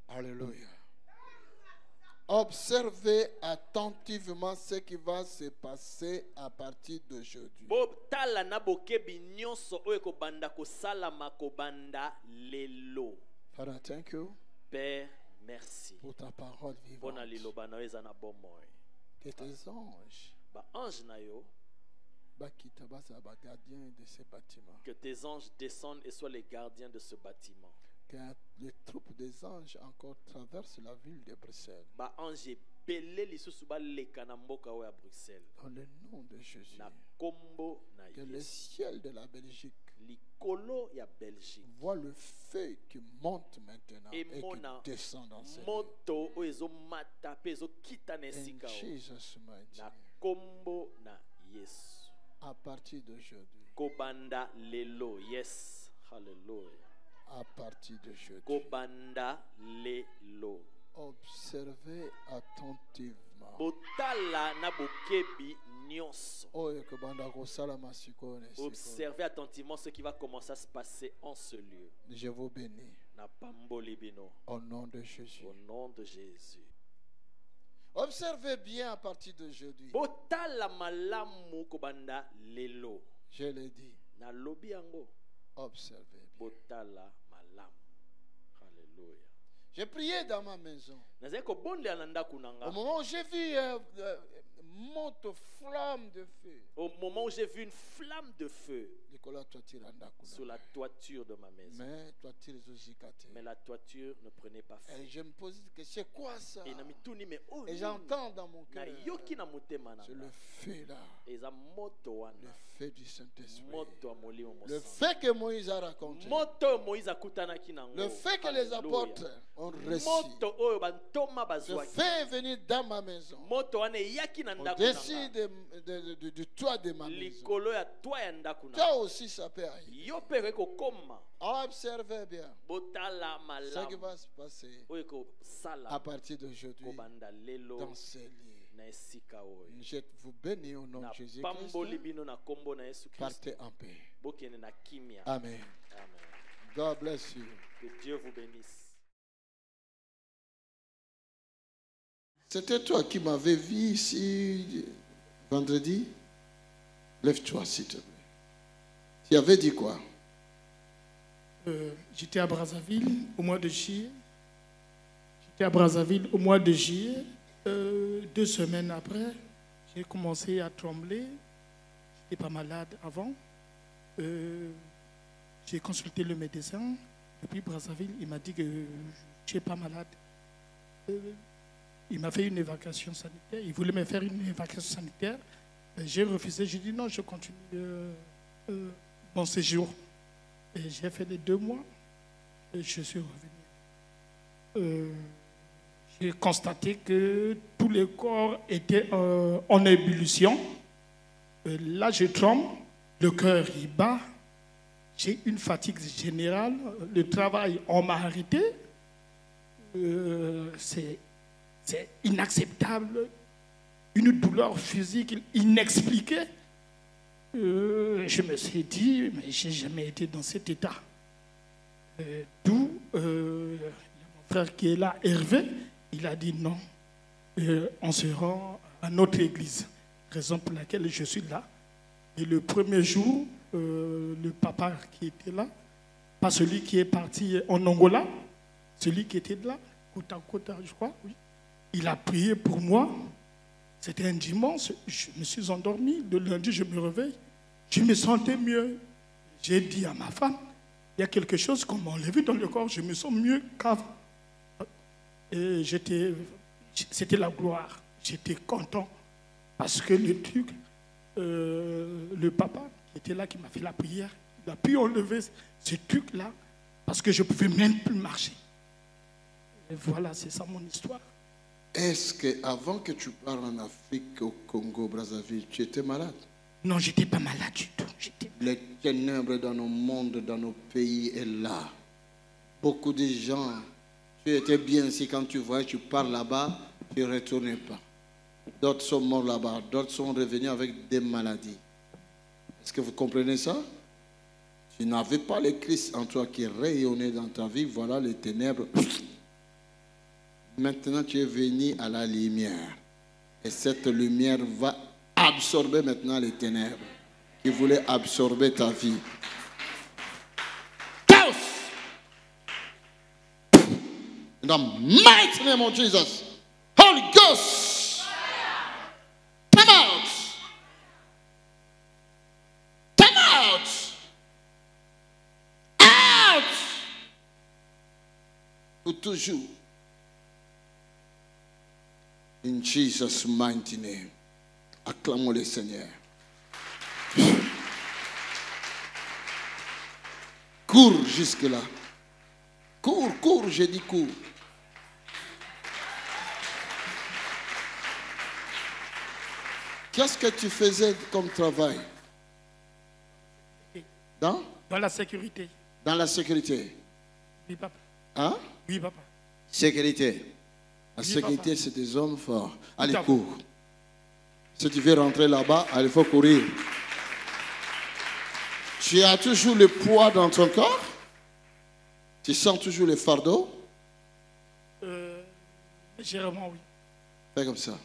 Alléluia. Observez attentivement ce qui va se passer à partir d'aujourd'hui. Father, thank you. Père, merci pour ta parole vivante. Que tes anges que tes anges descendent et soient les gardiens de ce bâtiment. Que les troupes des anges encore traversent la ville de Bruxelles. Dans le nom de Jésus. Que le ciel de la Belgique voit le feu qui monte maintenant et qui descend dans cette ville. In Jesus' mighty name. À partir d'aujourd'hui. Kobanda lelo, yes, hallelujah. À partir d'aujourd'hui. Kobanda lelo. Observez attentivement. Botala na bokebi nyonso. Observez attentivement ce qui va commencer à se passer en ce lieu. Je vous bénis. Au nom de Jésus. Au nom de Jésus. Observez bien à partir d'aujourd'hui. Botala malamu kobanda lelo. Je l'ai dit. Na lobi yango. Observez bien. Botala malamu. Alléluia. J'ai prié dans ma maison. Au moment où j'ai vu monte flamme de feu. Au moment où j'ai vu une flamme de feu sur la toiture de ma maison. Mais la toiture ne prenait pas feu. Et je me pose que c'est quoi ça? Et j'entends dans mon cœur. C'est le feu là. Le feu du Saint-Esprit. Le fait que Moïse a raconté. Le fait que les apôtres ont reçu. Le fait est venu dans ma maison. Au-dessus du toit de ma maison. Toi aussi ça peut arriver. Observez bien ce qui va se passer à partir d'aujourd'hui dans ces lieux. Je vous bénis au nom de Jésus-Christ. Partez en paix. Amen. God bless you. Que Dieu vous bénisse. C'était toi qui m'avais vu ici vendredi. Lève-toi s'il te plaît. Tu avais dit quoi? J'étais à Brazzaville au mois de juillet. J'étais à Brazzaville au mois de juillet. 2 semaines après, j'ai commencé à trembler. Je n'étais pas malade avant. J'ai consulté le médecin. Depuis Brazzaville, il m'a dit que je n'étais pas malade. Il m'a fait une évacuation sanitaire. Il voulait me faire une évacuation sanitaire. J'ai refusé. J'ai dit non, je continue mon séjour. Et j'ai fait les 2 mois. Et je suis revenu. J'ai constaté que tous les corps étaient en ébullition. Là, je tremble. Le cœur, il bat. J'ai une fatigue générale. Le travail, on m'a arrêté. C'est inacceptable. Une douleur physique inexpliquée. Je me suis dit, mais je n'ai jamais été dans cet état. D'où mon frère qui est là, Hervé, il a dit non, on se rend à notre église. Raison pour laquelle je suis là. Et le premier jour, le papa qui était là, pas celui qui est parti en Angola, celui qui était là, Kota, je crois, oui, il a prié pour moi. C'était un dimanche, je me suis endormi. Le lundi, je me réveille. Je me sentais mieux. J'ai dit à ma femme, il y a quelque chose qu'on m'a enlevé dans le corps, je me sens mieux qu'avant. Et c'était la gloire. J'étais content. Parce que le truc, le papa qui était là, qui m'a fait la prière, il a pu enlever ce truc-là, parce que je ne pouvais même plus marcher. Et voilà, c'est ça mon histoire. Est-ce qu'avant que tu parles en Afrique, au Congo, Brazzaville, tu étais malade? Non, je n'étais pas malade du tout. Les ténèbres dans nos mondes, dans nos pays est là. Beaucoup de gens, tu étais bien ici quand tu voyais, tu pars là-bas, tu ne retournais pas. D'autres sont morts là-bas, d'autres sont revenus avec des maladies. Est-ce que vous comprenez ça? Tu n'avais pas le Christ en toi qui rayonnait dans ta vie, voilà les ténèbres. Maintenant, tu es venu à la lumière. Et cette lumière va absorber maintenant les ténèbres qui voulaient absorber ta vie. In the mighty name of Jesus. Holy Ghost. Come out. Come out. Out. Pour toujours. In Jesus' mighty name. Acclamons le Seigneur. Cours jusque-là. Cours, j'ai dit cours. Qu'est-ce que tu faisais comme travail? Dans la sécurité. Dans la sécurité. Oui, papa. Hein? Oui, papa. Sécurité. La oui, sécurité, papa. C'est des hommes forts. Allez, cours. Si tu veux rentrer là-bas, il faut courir. Tu as toujours le poids dans ton corps? Tu sens toujours le fardeau? Légèrement, oui. Fais comme ça.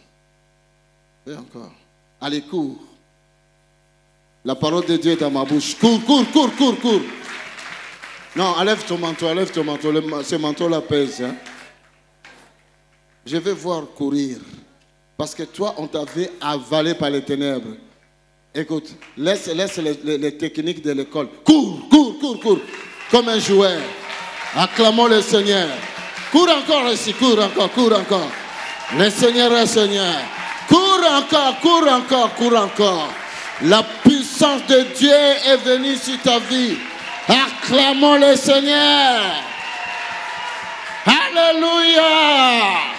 Fais encore. Allez, cours. La parole de Dieu est dans ma bouche. Cours. Non, enlève ton manteau. Ce manteau-là pèse. Hein? Je vais voir courir. Parce que toi, on t'avait avalé par les ténèbres. Écoute, laisse les techniques de l'école. Cours, cours, cours, cours. Comme un joueur. Acclamons le Seigneur. Cours encore ici, cours encore, cours encore. Le Seigneur est Seigneur. Cours encore, cours encore, cours encore. La puissance de Dieu est venue sur ta vie. Acclamons le Seigneur. Alléluia.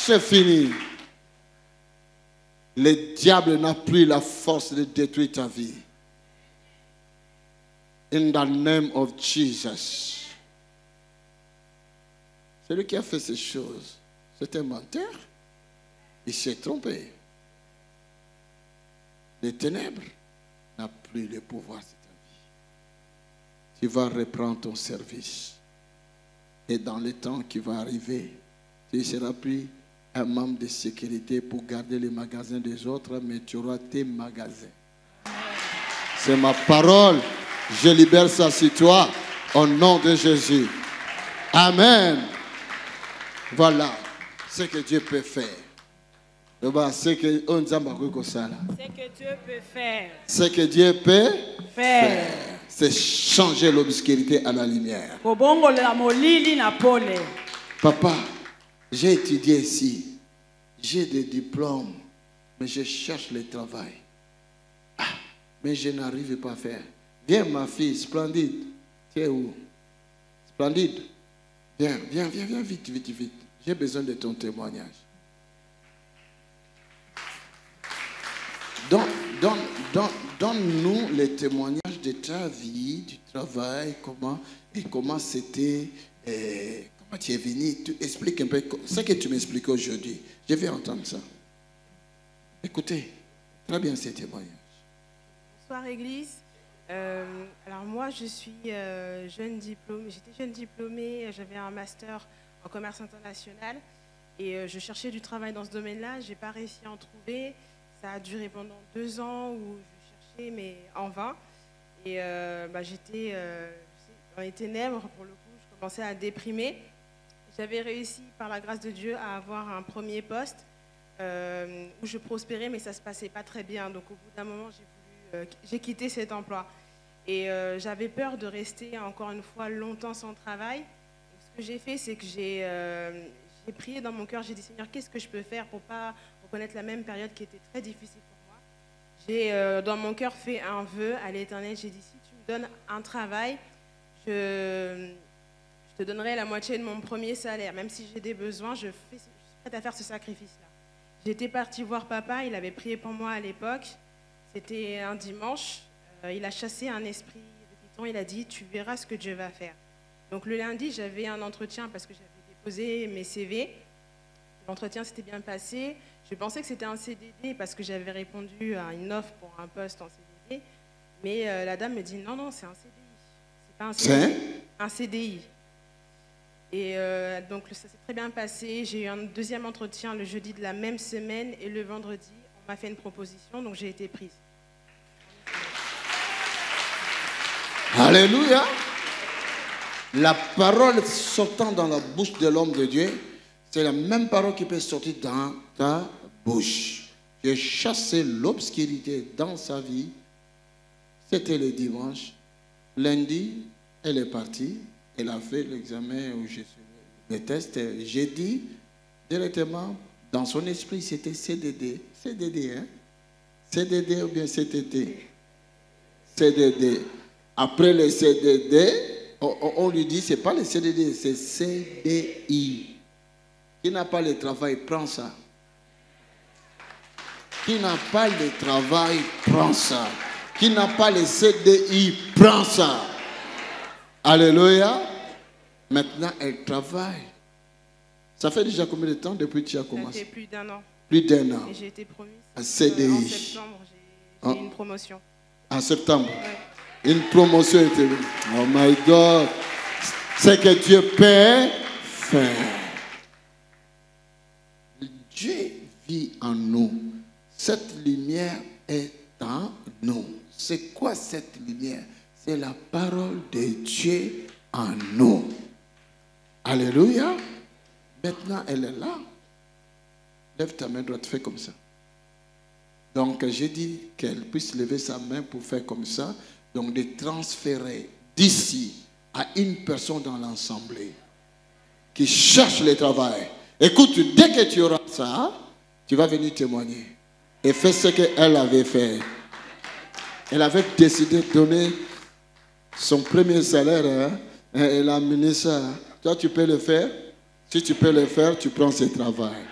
C'est fini. Le diable n'a plus la force de détruire ta vie. In the name of Jesus. Celui qui a fait ces choses, c'est un menteur. Il s'est trompé. Les ténèbres n'ont plus le pouvoir sur ta vie. Tu vas reprendre ton service. Et dans le temps qui va arriver, tu ne seras plus un membre de sécurité pour garder les magasins des autres, mais tu auras tes magasins. C'est ma parole. Je libère ça sur toi au nom de Jésus. Amen. Voilà ce que Dieu peut faire. Ce que Dieu peut faire. Ce que Dieu peut faire. C'est changer l'obscurité à la lumière. Papa, j'ai étudié ici. J'ai des diplômes. Mais je cherche le travail. Ah, mais je n'arrive pas à faire. Viens ma fille, Splendide. Tu es où? Splendide. Viens, viens, viens, viens, vite, vite, vite. J'ai besoin de ton témoignage. Donne-nous les témoignages de ta vie, du travail, comment c'était, comment tu es venu. Explique un peu ce que tu m'expliques aujourd'hui. Je vais entendre ça. Écoutez, très bien ces témoignages. Bonsoir Église. Alors moi je suis jeune diplômée, j'étais jeune diplômée, j'avais un master en commerce international et je cherchais du travail dans ce domaine-là, j'ai pas réussi à en trouver, ça a duré pendant 2 ans où je cherchais mais en vain et j'étais dans les ténèbres pour le coup, je commençais à déprimer. J'avais réussi par la grâce de Dieu à avoir un premier poste où je prospérais mais ça se passait pas très bien, donc au bout d'un moment j'ai quitté cet emploi et j'avais peur de rester encore une fois longtemps sans travail. Donc, ce que j'ai fait, c'est que j'ai prié dans mon cœur, j'ai dit Seigneur, qu'est-ce que je peux faire pour ne pas reconnaître la même période qui était très difficile pour moi. J'ai dans mon cœur fait un vœu à l'Éternel, j'ai dit si tu me donnes un travail, je te donnerai la moitié de mon premier salaire, même si j'ai des besoins, je suis prête à faire ce sacrifice-là. J'étais partie voir papa, il avait prié pour moi à l'époque. C'était un dimanche, il a chassé un esprit de python, il a dit « tu verras ce que Dieu va faire ». Donc le lundi, j'avais un entretien parce que j'avais déposé mes CV. L'entretien s'était bien passé. Je pensais que c'était un CDD parce que j'avais répondu à une offre pour un poste en CDD. Mais la dame me dit « non, non, c'est un CDI, c'est pas un CDI, un CDI ». Et donc ça s'est très bien passé. J'ai eu un deuxième entretien le jeudi de la même semaine et le vendredi, on m'a fait une proposition, donc j'ai été prise. Alléluia. La parole sortant dans la bouche de l'homme de Dieu, c'est la même parole qui peut sortir dans ta bouche. J'ai chassé l'obscurité dans sa vie. C'était le dimanche. Lundi, elle est partie. Elle a fait l'examen où j'ai fait le test. J'ai dit directement, dans son esprit, c'était CDD. CDD, hein? CDD ou bien CTT? CDD. Après le CDD, on lui dit, ce n'est pas le CDD, c'est CDI. Qui n'a pas le travail, prends ça. Qui n'a pas le travail, prends ça. Qui n'a pas le CDI, prends ça. Alléluia. Maintenant, elle travaille. Ça fait déjà combien de temps depuis que tu as commencé? Ça fait plus d'1 an. Plus d'1 an. Et j'ai été promise. À CDI. En septembre, j'ai eu une promotion. En septembre? Ouais. Une promotion était venue. Oh my God. C'est que Dieu peut faire. Dieu vit en nous. Cette lumière est en nous. C'est quoi cette lumière? C'est la parole de Dieu en nous. Alléluia. Maintenant, elle est là. Lève ta main droite, fais comme ça. Donc, j'ai dit qu'elle puisse lever sa main pour faire comme ça. Donc, de transférer d'ici à une personne dans l'assemblée qui cherche le travail. Écoute, dès que tu auras ça, tu vas venir témoigner. Et fais ce qu'elle avait fait. Elle avait décidé de donner son premier salaire. Hein? Elle a amené ça. Toi, tu peux le faire. Si tu peux le faire, tu prends ce travail.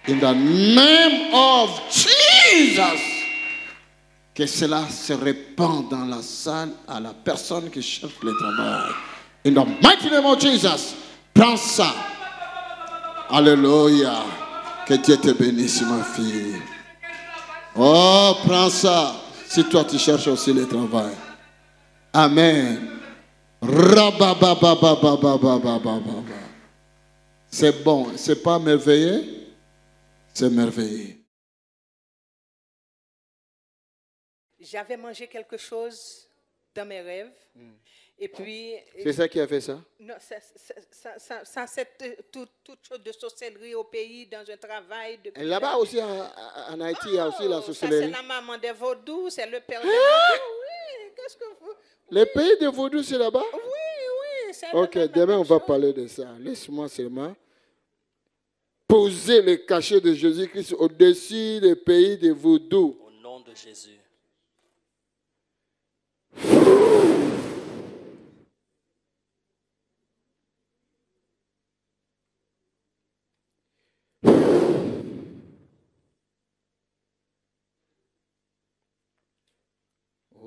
In the name of Jesus. Que cela se répand dans la salle à la personne qui cherche le travail. In the mighty name of Jesus. Prends ça. Alléluia. Que Dieu te bénisse, ma fille. Oh, prends ça. Si toi tu cherches aussi le travail. Amen. C'est bon. C'est pas merveilleux? C'est merveilleux. J'avais mangé quelque chose dans mes rêves. Et puis... C'est ça qui a fait ça? Non, ça c'est toute chose de sorcellerie au pays, dans un travail. Là-bas aussi, en Haïti, il y a aussi la sorcellerie. C'est la maman des vaudous, c'est le père des vaudous. Oui, qu'est-ce que vous... Le pays des vaudous, c'est là-bas? Oui, oui. Ok, demain on va parler de ça. Laisse-moi seulement poser le cachet de Jésus-Christ au-dessus des pays des vaudous. Au nom de Jésus.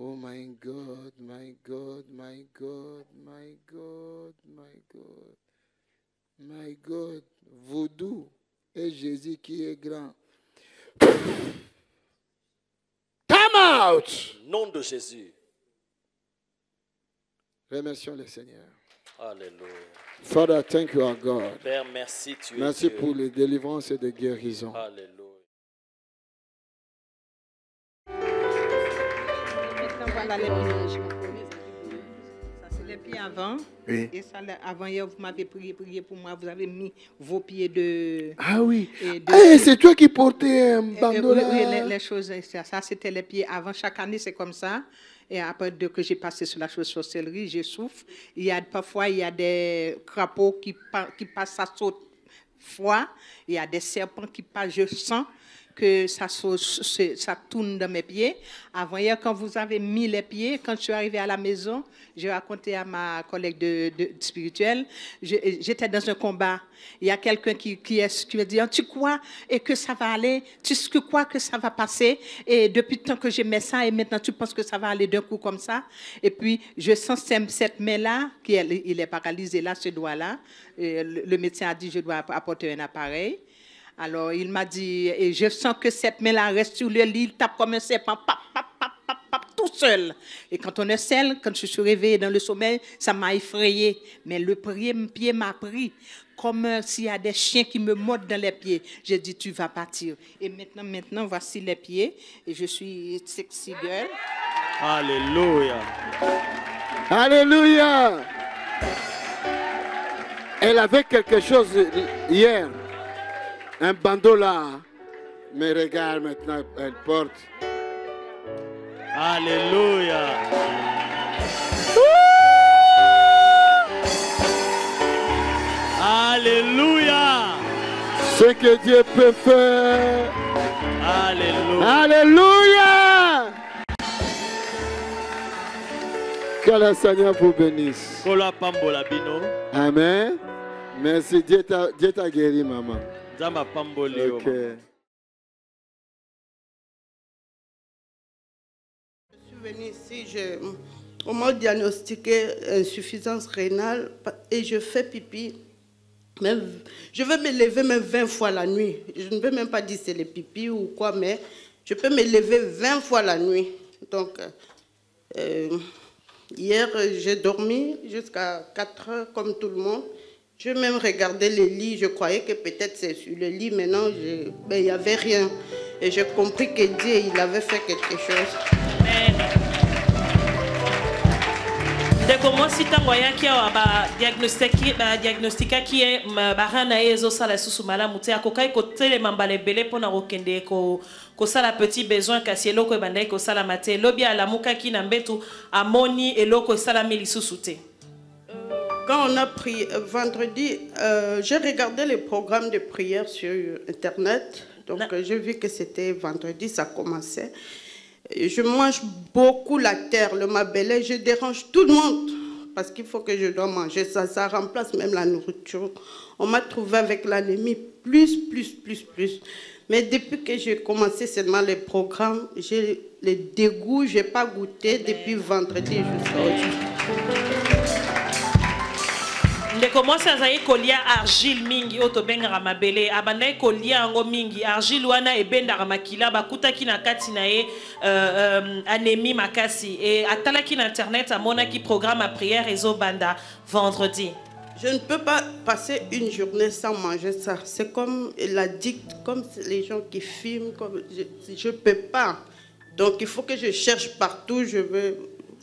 Oh my God, my God, my God, my God, my God, my God, vaudou et Jésus qui est grand. Come out! Nom de Jésus. Remercions le Seigneur. Alléluia. Father, thank you, our God. Père, merci, tu es Merci Dieu. pour les délivrances et les guérisons. Alléluia. Voilà les pieds. Ça, c'est les pieds avant. Oui. Et ça, avant hier, vous m'avez prié pour moi. Vous avez mis vos pieds de... Ah oui. Hey, c'est toi qui portais un bandeau là. Oui, les choses, ça c'était les pieds avant. Chaque année, c'est comme ça. Et après que j'ai passé sur la chose sorcellerie, je souffre. Parfois, il y a des crapauds qui passent, ça saute froid. Il y a des serpents qui passent, je sens que ça tourne dans mes pieds. Avant hier, quand vous avez mis les pieds, quand je suis arrivée à la maison, j'ai raconté à ma collègue de spirituelle, j'étais dans un combat. Il y a quelqu'un qui me dit, tu crois et que ça va aller, tu crois que ça va passer, et depuis le temps que je mets ça, et maintenant tu penses que ça va aller d'un coup comme ça. Et puis, je sens cette main-là, il est paralysé là, ce doigt-là. Le médecin a dit, je dois apporter un appareil. Alors, il m'a dit, et je sens que cette main-là reste sur le lit, il tape comme un serpent, pap, pap, pap, pap, pap, tout seul. Et quand on est seul, quand je suis réveillée dans le sommeil, ça m'a effrayée. Mais le pied m'a pris, comme s'il y a des chiens qui me mordent dans les pieds. J'ai dit, tu vas partir. Et maintenant, voici les pieds. Et je suis sexy girl. Alléluia. Alléluia. Elle avait quelque chose hier. Un bandeau là, mais regarde maintenant, elle porte. Alléluia. Alléluia. Ce que Dieu peut faire. Alléluia. Alléluia. Que le Seigneur vous bénisse. Amen. Merci. Dieu t'a guéri, maman. Okay. Je suis venue ici, on m'a diagnostiqué insuffisance rénale et je fais pipi. Même, je veux me lever même 20 fois la nuit. Je ne peux même pas dire c'est le pipi ou quoi, mais je peux me lever 20 fois la nuit. Donc, hier, j'ai dormi jusqu'à 4 heures comme tout le monde. Je même regardé le lit, je croyais que peut-être c'est sur le lit, mais non, il n'y avait rien. Et j'ai compris que Dieu, il avait fait quelque chose. Amen. Dès que moi, mwasi tango ayaki awa diagnostika ki ye barana ezosala susu malamu te akokai kotelema mbala ebele mpona kokende kosala petit besoin kasi eloko ebandaki kosalama te lobi alamukaki na mbetu amoni eloko esalami lisusu te. Quand on a prié vendredi, j'ai regardé les programmes de prière sur Internet. Donc, j'ai vu que c'était vendredi, ça commençait. Je mange beaucoup la terre, le mabélé, je dérange tout le monde parce qu'il faut que je dois manger ça. Ça remplace même la nourriture. On m'a trouvé avec l'anémie plus. Mais depuis que j'ai commencé seulement les programmes, j'ai les dégoûts, je n'ai pas goûté depuis vendredi jusqu'à aujourd'hui. Ndeko mwasi azali kolia argile mingi oto bengaka mabele abandai kolia ango mingi argile wana ebendaka makila bakutaki na kati na ye anémie makasi et atalaki na internet amonaki programme à prière ezobanda vendredi. Je ne peux pas passer une journée sans manger ça. C'est comme l'addict, comme les gens qui fument. Je ne peux pas. Donc il faut que je cherche partout.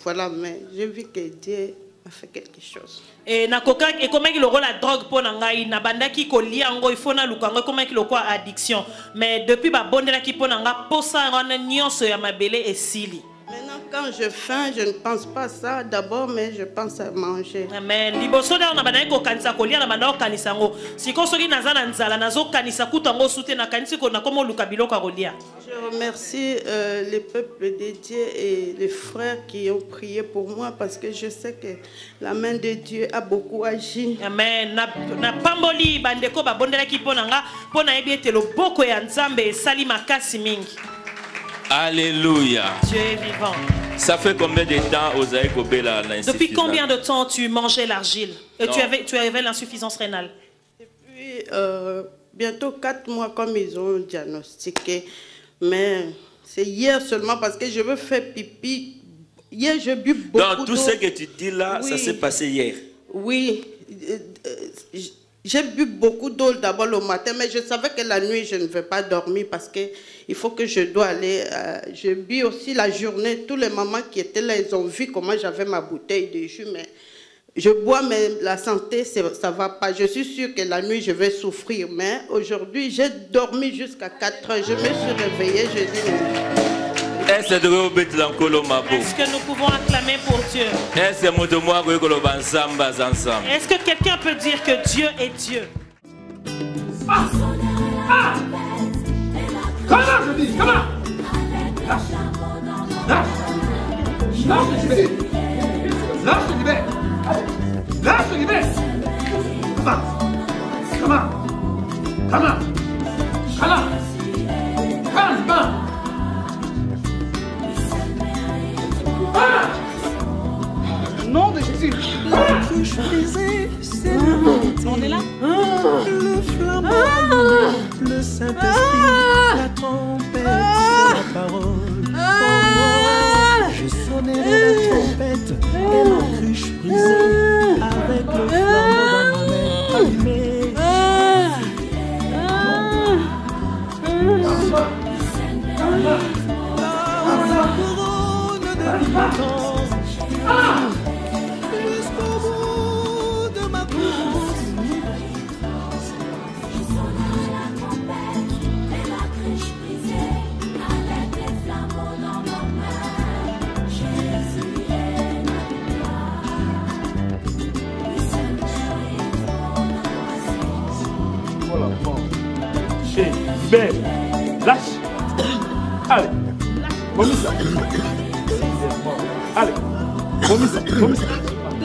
Voilà, mais j'ai vu que Dieu a fait quelque chose. Et na koka et comment il aura la drogue pour nangai na bandaki kolia ngo ifona lukango comment il aura addiction mais depuis ba bondela ki pour nanga posa ngana nyonso ya mabele esili. Maintenant quand je faim je ne pense pas à ça d'abord mais je pense à manger. Amen. Liboso da na bandaki ko kanisa kolia na bandaki kanisa ngo siko soki nazana nzala nazo kanisa kutango sute na kanisa ko na komo lukabilo ka kolia. Je remercie les peuples dédiés et les frères qui ont prié pour moi parce que je sais que la main de Dieu a beaucoup agi. Amen. Na pamboli bandeko ba bondela ki ponanga pona ebiete lo boko ya nzambe sali makasi mingi. Alléluia. Dieu est vivant. Ça fait combien de temps Osaïe Kobela l'insuffisance? Depuis combien de temps tu mangeais l'argile? Tu avais l'insuffisance rénale? Depuis bientôt 4 mois comme ils ont diagnostiqué. Mais c'est hier seulement parce que je veux faire pipi. Hier, j'ai bu beaucoup d'eau. Donc, tout ce que tu dis là, oui. Ça s'est passé hier? Oui. J'ai bu beaucoup d'eau d'abord le matin, mais je savais que la nuit, je ne vais pas dormir parce qu'il faut que je dois aller. J'ai bu aussi la journée. Tous les mamans qui étaient là, ils ont vu comment j'avais ma bouteille de jus, mais je bois, mais la santé, ça ne va pas. Je suis sûre que la nuit, je vais souffrir. Mais aujourd'hui, j'ai dormi jusqu'à 4 heures. Je me suis réveillée, je dis... Est-ce que nous pouvons acclamer pour Dieu? Est-ce que quelqu'un peut dire que Dieu est Dieu? Comment je dis? Comment? Lâche le libère. Lâche le libère. Lâche le libère. Comment? Nom de Jésus. La cruche brisée, c'est l'humanité. On est là. Le flambeau, le Saint-Esprit, la trompette, c'est la parole. Je sonnerai la trompette et la cruche brisée avec le flambeau dans ma main allumé. La couronne de l'importance jusqu'au bout de ma course. Je sonnerai la trompette et la cruche brisée avec les flambeaux dans ma main. Jésus est ma gloire. Le Seigneur est mon assurance. Voilà, bon. Chez, libère, lâche. Allez, vomis ça. Allez, vomis ça.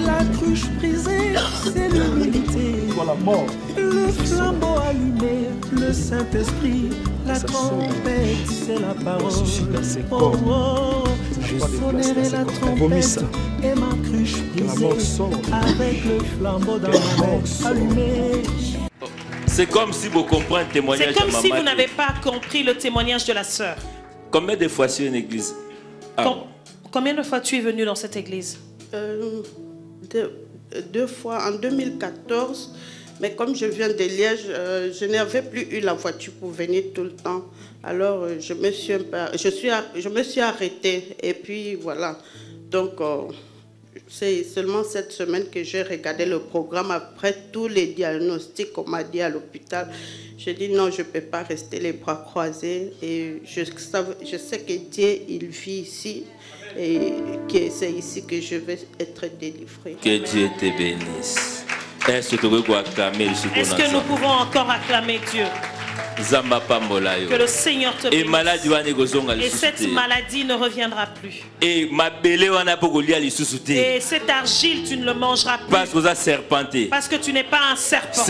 La cruche brisée, c'est l'humilité. Voilà, mort. Le flambeau allumé, le Saint-Esprit, la trompette, c'est la parole. Oh, oh, je sonnerai la trompette et ma cruche brisée avec le flambeau dans ma main allumé. C'est comme si vous comprenez le témoignage. C'est comme si vous n'avez pas compris le témoignage de la sœur. Combien de fois sur une église? Combien de fois tu es venu dans cette église? 2 fois en 2014. Mais comme je viens de Liège, je n'avais plus eu la voiture pour venir tout le temps. Alors je me suis arrêtée. Et puis voilà. Donc c'est seulement cette semaine que j'ai regardé le programme. Après tous les diagnostics qu'on m'a dit à l'hôpital, j'ai dit non, je ne peux pas rester les bras croisés. Et je sais que Dieu, il vit ici et que c'est ici que je vais être délivrée. Que Dieu te bénisse. Est-ce que nous pouvons encore acclamer Dieu? Que le Seigneur te bénisse. Et cette maladie ne reviendra plus. Et cette argile, tu ne le mangeras plus. Parce que tu n'es pas un serpent. Ce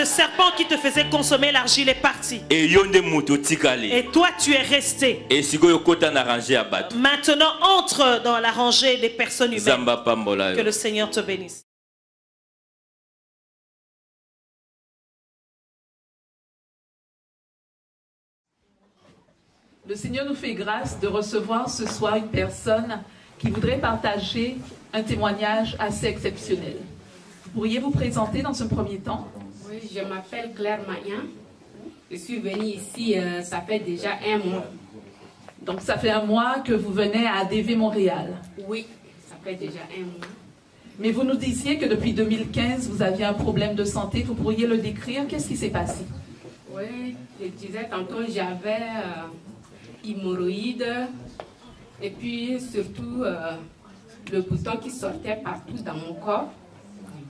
serpent qui te faisait consommer l'argile est parti. Et toi, tu es resté. Maintenant, entre dans la rangée des personnes humaines. Que le Seigneur te bénisse. Le Seigneur nous fait grâce de recevoir ce soir une personne qui voudrait partager un témoignage assez exceptionnel. Pourriez vous présenter dans un premier temps? Oui, je m'appelle Claire Magnan. Je suis venue ici, ça fait déjà 1 mois. Donc ça fait 1 mois que vous venez à ADV Montréal? Oui, ça fait déjà 1 mois. Mais vous nous disiez que depuis 2015, vous aviez un problème de santé. Vous pourriez le décrire? Qu'est-ce qui s'est passé? Oui, je disais tantôt, j'avais hémorroïdes et puis surtout le bouton qui sortait partout dans mon corps.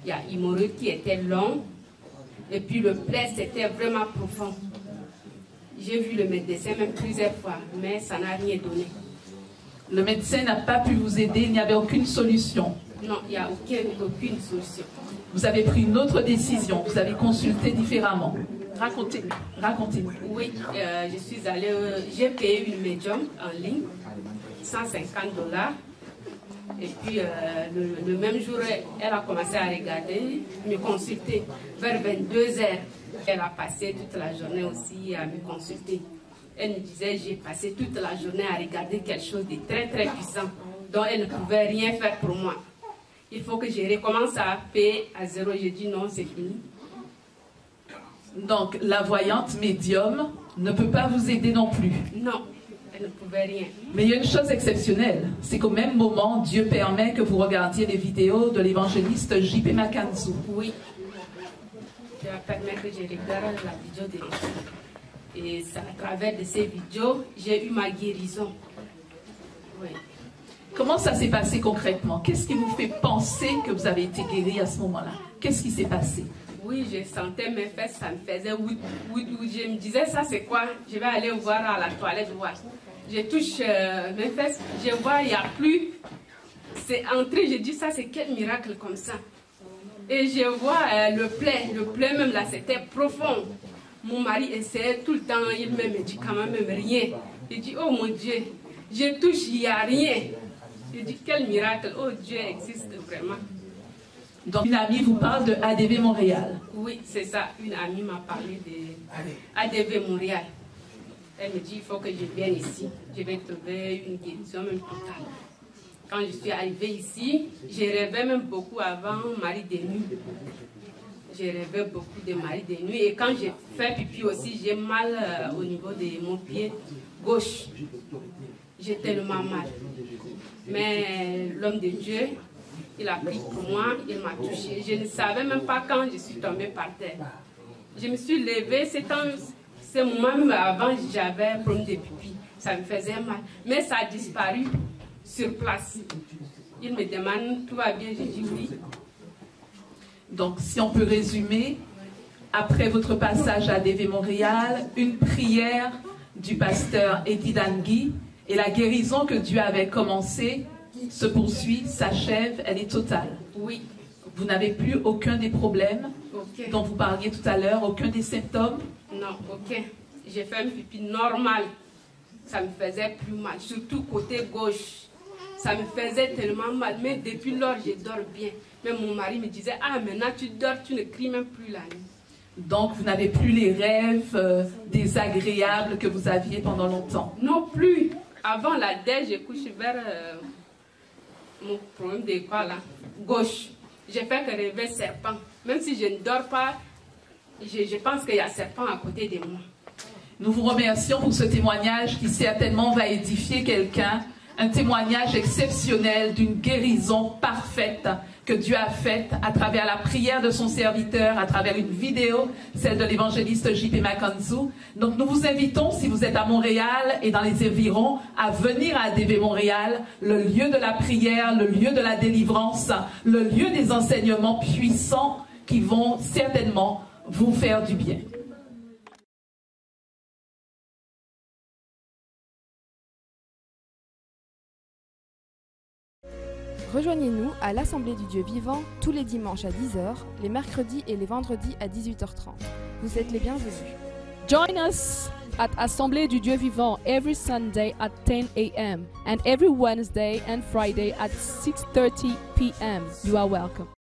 Il y a hémorroïdes qui étaient longs et puis le plaie c'était vraiment profond. J'ai vu le médecin même plusieurs fois, mais ça n'a rien donné. Le médecin n'a pas pu vous aider, il n'y avait aucune solution? Non, il n'y a aucune solution. Vous avez pris une autre décision, vous avez consulté différemment. Racontez-nous. Oui, je suis allée, j'ai payé une médium en ligne, $150. Et puis le même jour, elle a commencé à regarder, me consulter. Vers 22h, elle a passé toute la journée aussi à me consulter. Elle me disait, j'ai passé toute la journée à regarder quelque chose de très très puissant, dont elle ne pouvait rien faire pour moi. Il faut que je recommence à payer à zéro. J'ai dit non, c'est fini. Donc, la voyante médium ne peut pas vous aider non plus? Non, elle ne pouvait rien. Mais il y a une chose exceptionnelle, c'est qu'au même moment, Dieu permet que vous regardiez les vidéos de l'évangéliste J.P. Makanzu. Oui, Dieu a permis que je regarde la vidéo de l'évangéliste. Et à travers de ces vidéos, j'ai eu ma guérison. Oui. Comment ça s'est passé concrètement? Qu'est-ce qui vous fait penser que vous avez été guéri à ce moment-là? Qu'est-ce qui s'est passé? Oui, je sentais mes fesses, ça me faisait oui. Je me disais, ça c'est quoi? Je vais aller voir à la toilette voir. Je touche mes fesses, je vois, il n'y a plus. C'est entré, je dis, ça c'est quel miracle comme ça? Et je vois le plaie même là, c'était profond. Mon mari essayait tout le temps, il me dit quand même rien. Il dit, oh mon Dieu, je touche, il n'y a rien. Je dis, quel miracle, oh Dieu existe vraiment. Donc, une amie vous parle de ADV Montréal. Oui, c'est ça. Une amie m'a parlé de ADV Montréal. Elle me dit, il faut que je vienne ici. Je vais trouver une guérison même totale. Quand je suis arrivée ici, je rêvais même beaucoup avant Marie des nuits. Je rêvais beaucoup de Marie des nuits. Et quand j'ai fait pipi aussi, j'ai mal au niveau de mon pied gauche. J'ai tellement mal. Mais l'homme de Dieu, il a pris pour moi, il m'a touché. Je ne savais même pas quand je suis tombée par terre. Je me suis levée, ce moment même avant, j'avais un problème de pipi. Ça me faisait mal. Mais ça a disparu sur place. Il me demande, tout va bien? J'ai dit oui. Donc, si on peut résumer, après votre passage à ADV Montréal, une prière du pasteur Eddie Dangui et la guérison que Dieu avait commencée se poursuit, s'achève, elle est totale. Oui. Vous n'avez plus aucun des problèmes dont vous parliez tout à l'heure, aucun des symptômes? Non, aucun. J'ai fait un pipi normal. Ça me faisait plus mal, surtout côté gauche. Ça me faisait tellement mal, mais depuis lors, je dors bien. Mais mon mari me disait, ah, maintenant tu dors, tu ne cries même plus la nuit. Donc, vous n'avez plus les rêves désagréables que vous aviez pendant longtemps? Non plus. Avant la dette, je couche vers mon problème de quoi là, gauche. J'ai fait que rêver serpent. Même si je ne dors pas, je pense qu'il y a serpent à côté de moi. Nous vous remercions pour ce témoignage qui certainement va édifier quelqu'un un témoignage exceptionnel d'une guérison parfaite que Dieu a faite à travers la prière de son serviteur, à travers une vidéo, celle de l'évangéliste J.P. Makanzu. Donc nous vous invitons, si vous êtes à Montréal et dans les environs, à venir à ADV Montréal, le lieu de la prière, le lieu de la délivrance, le lieu des enseignements puissants qui vont certainement vous faire du bien. Rejoignez-nous à l'Assemblée du Dieu vivant tous les dimanches à 10h, les mercredis et les vendredis à 18h30. Vous êtes les bienvenus. Join us at Assemblée du Dieu vivant every Sunday at 10 a.m. and every Wednesday and Friday at 6:30 p.m. You are welcome.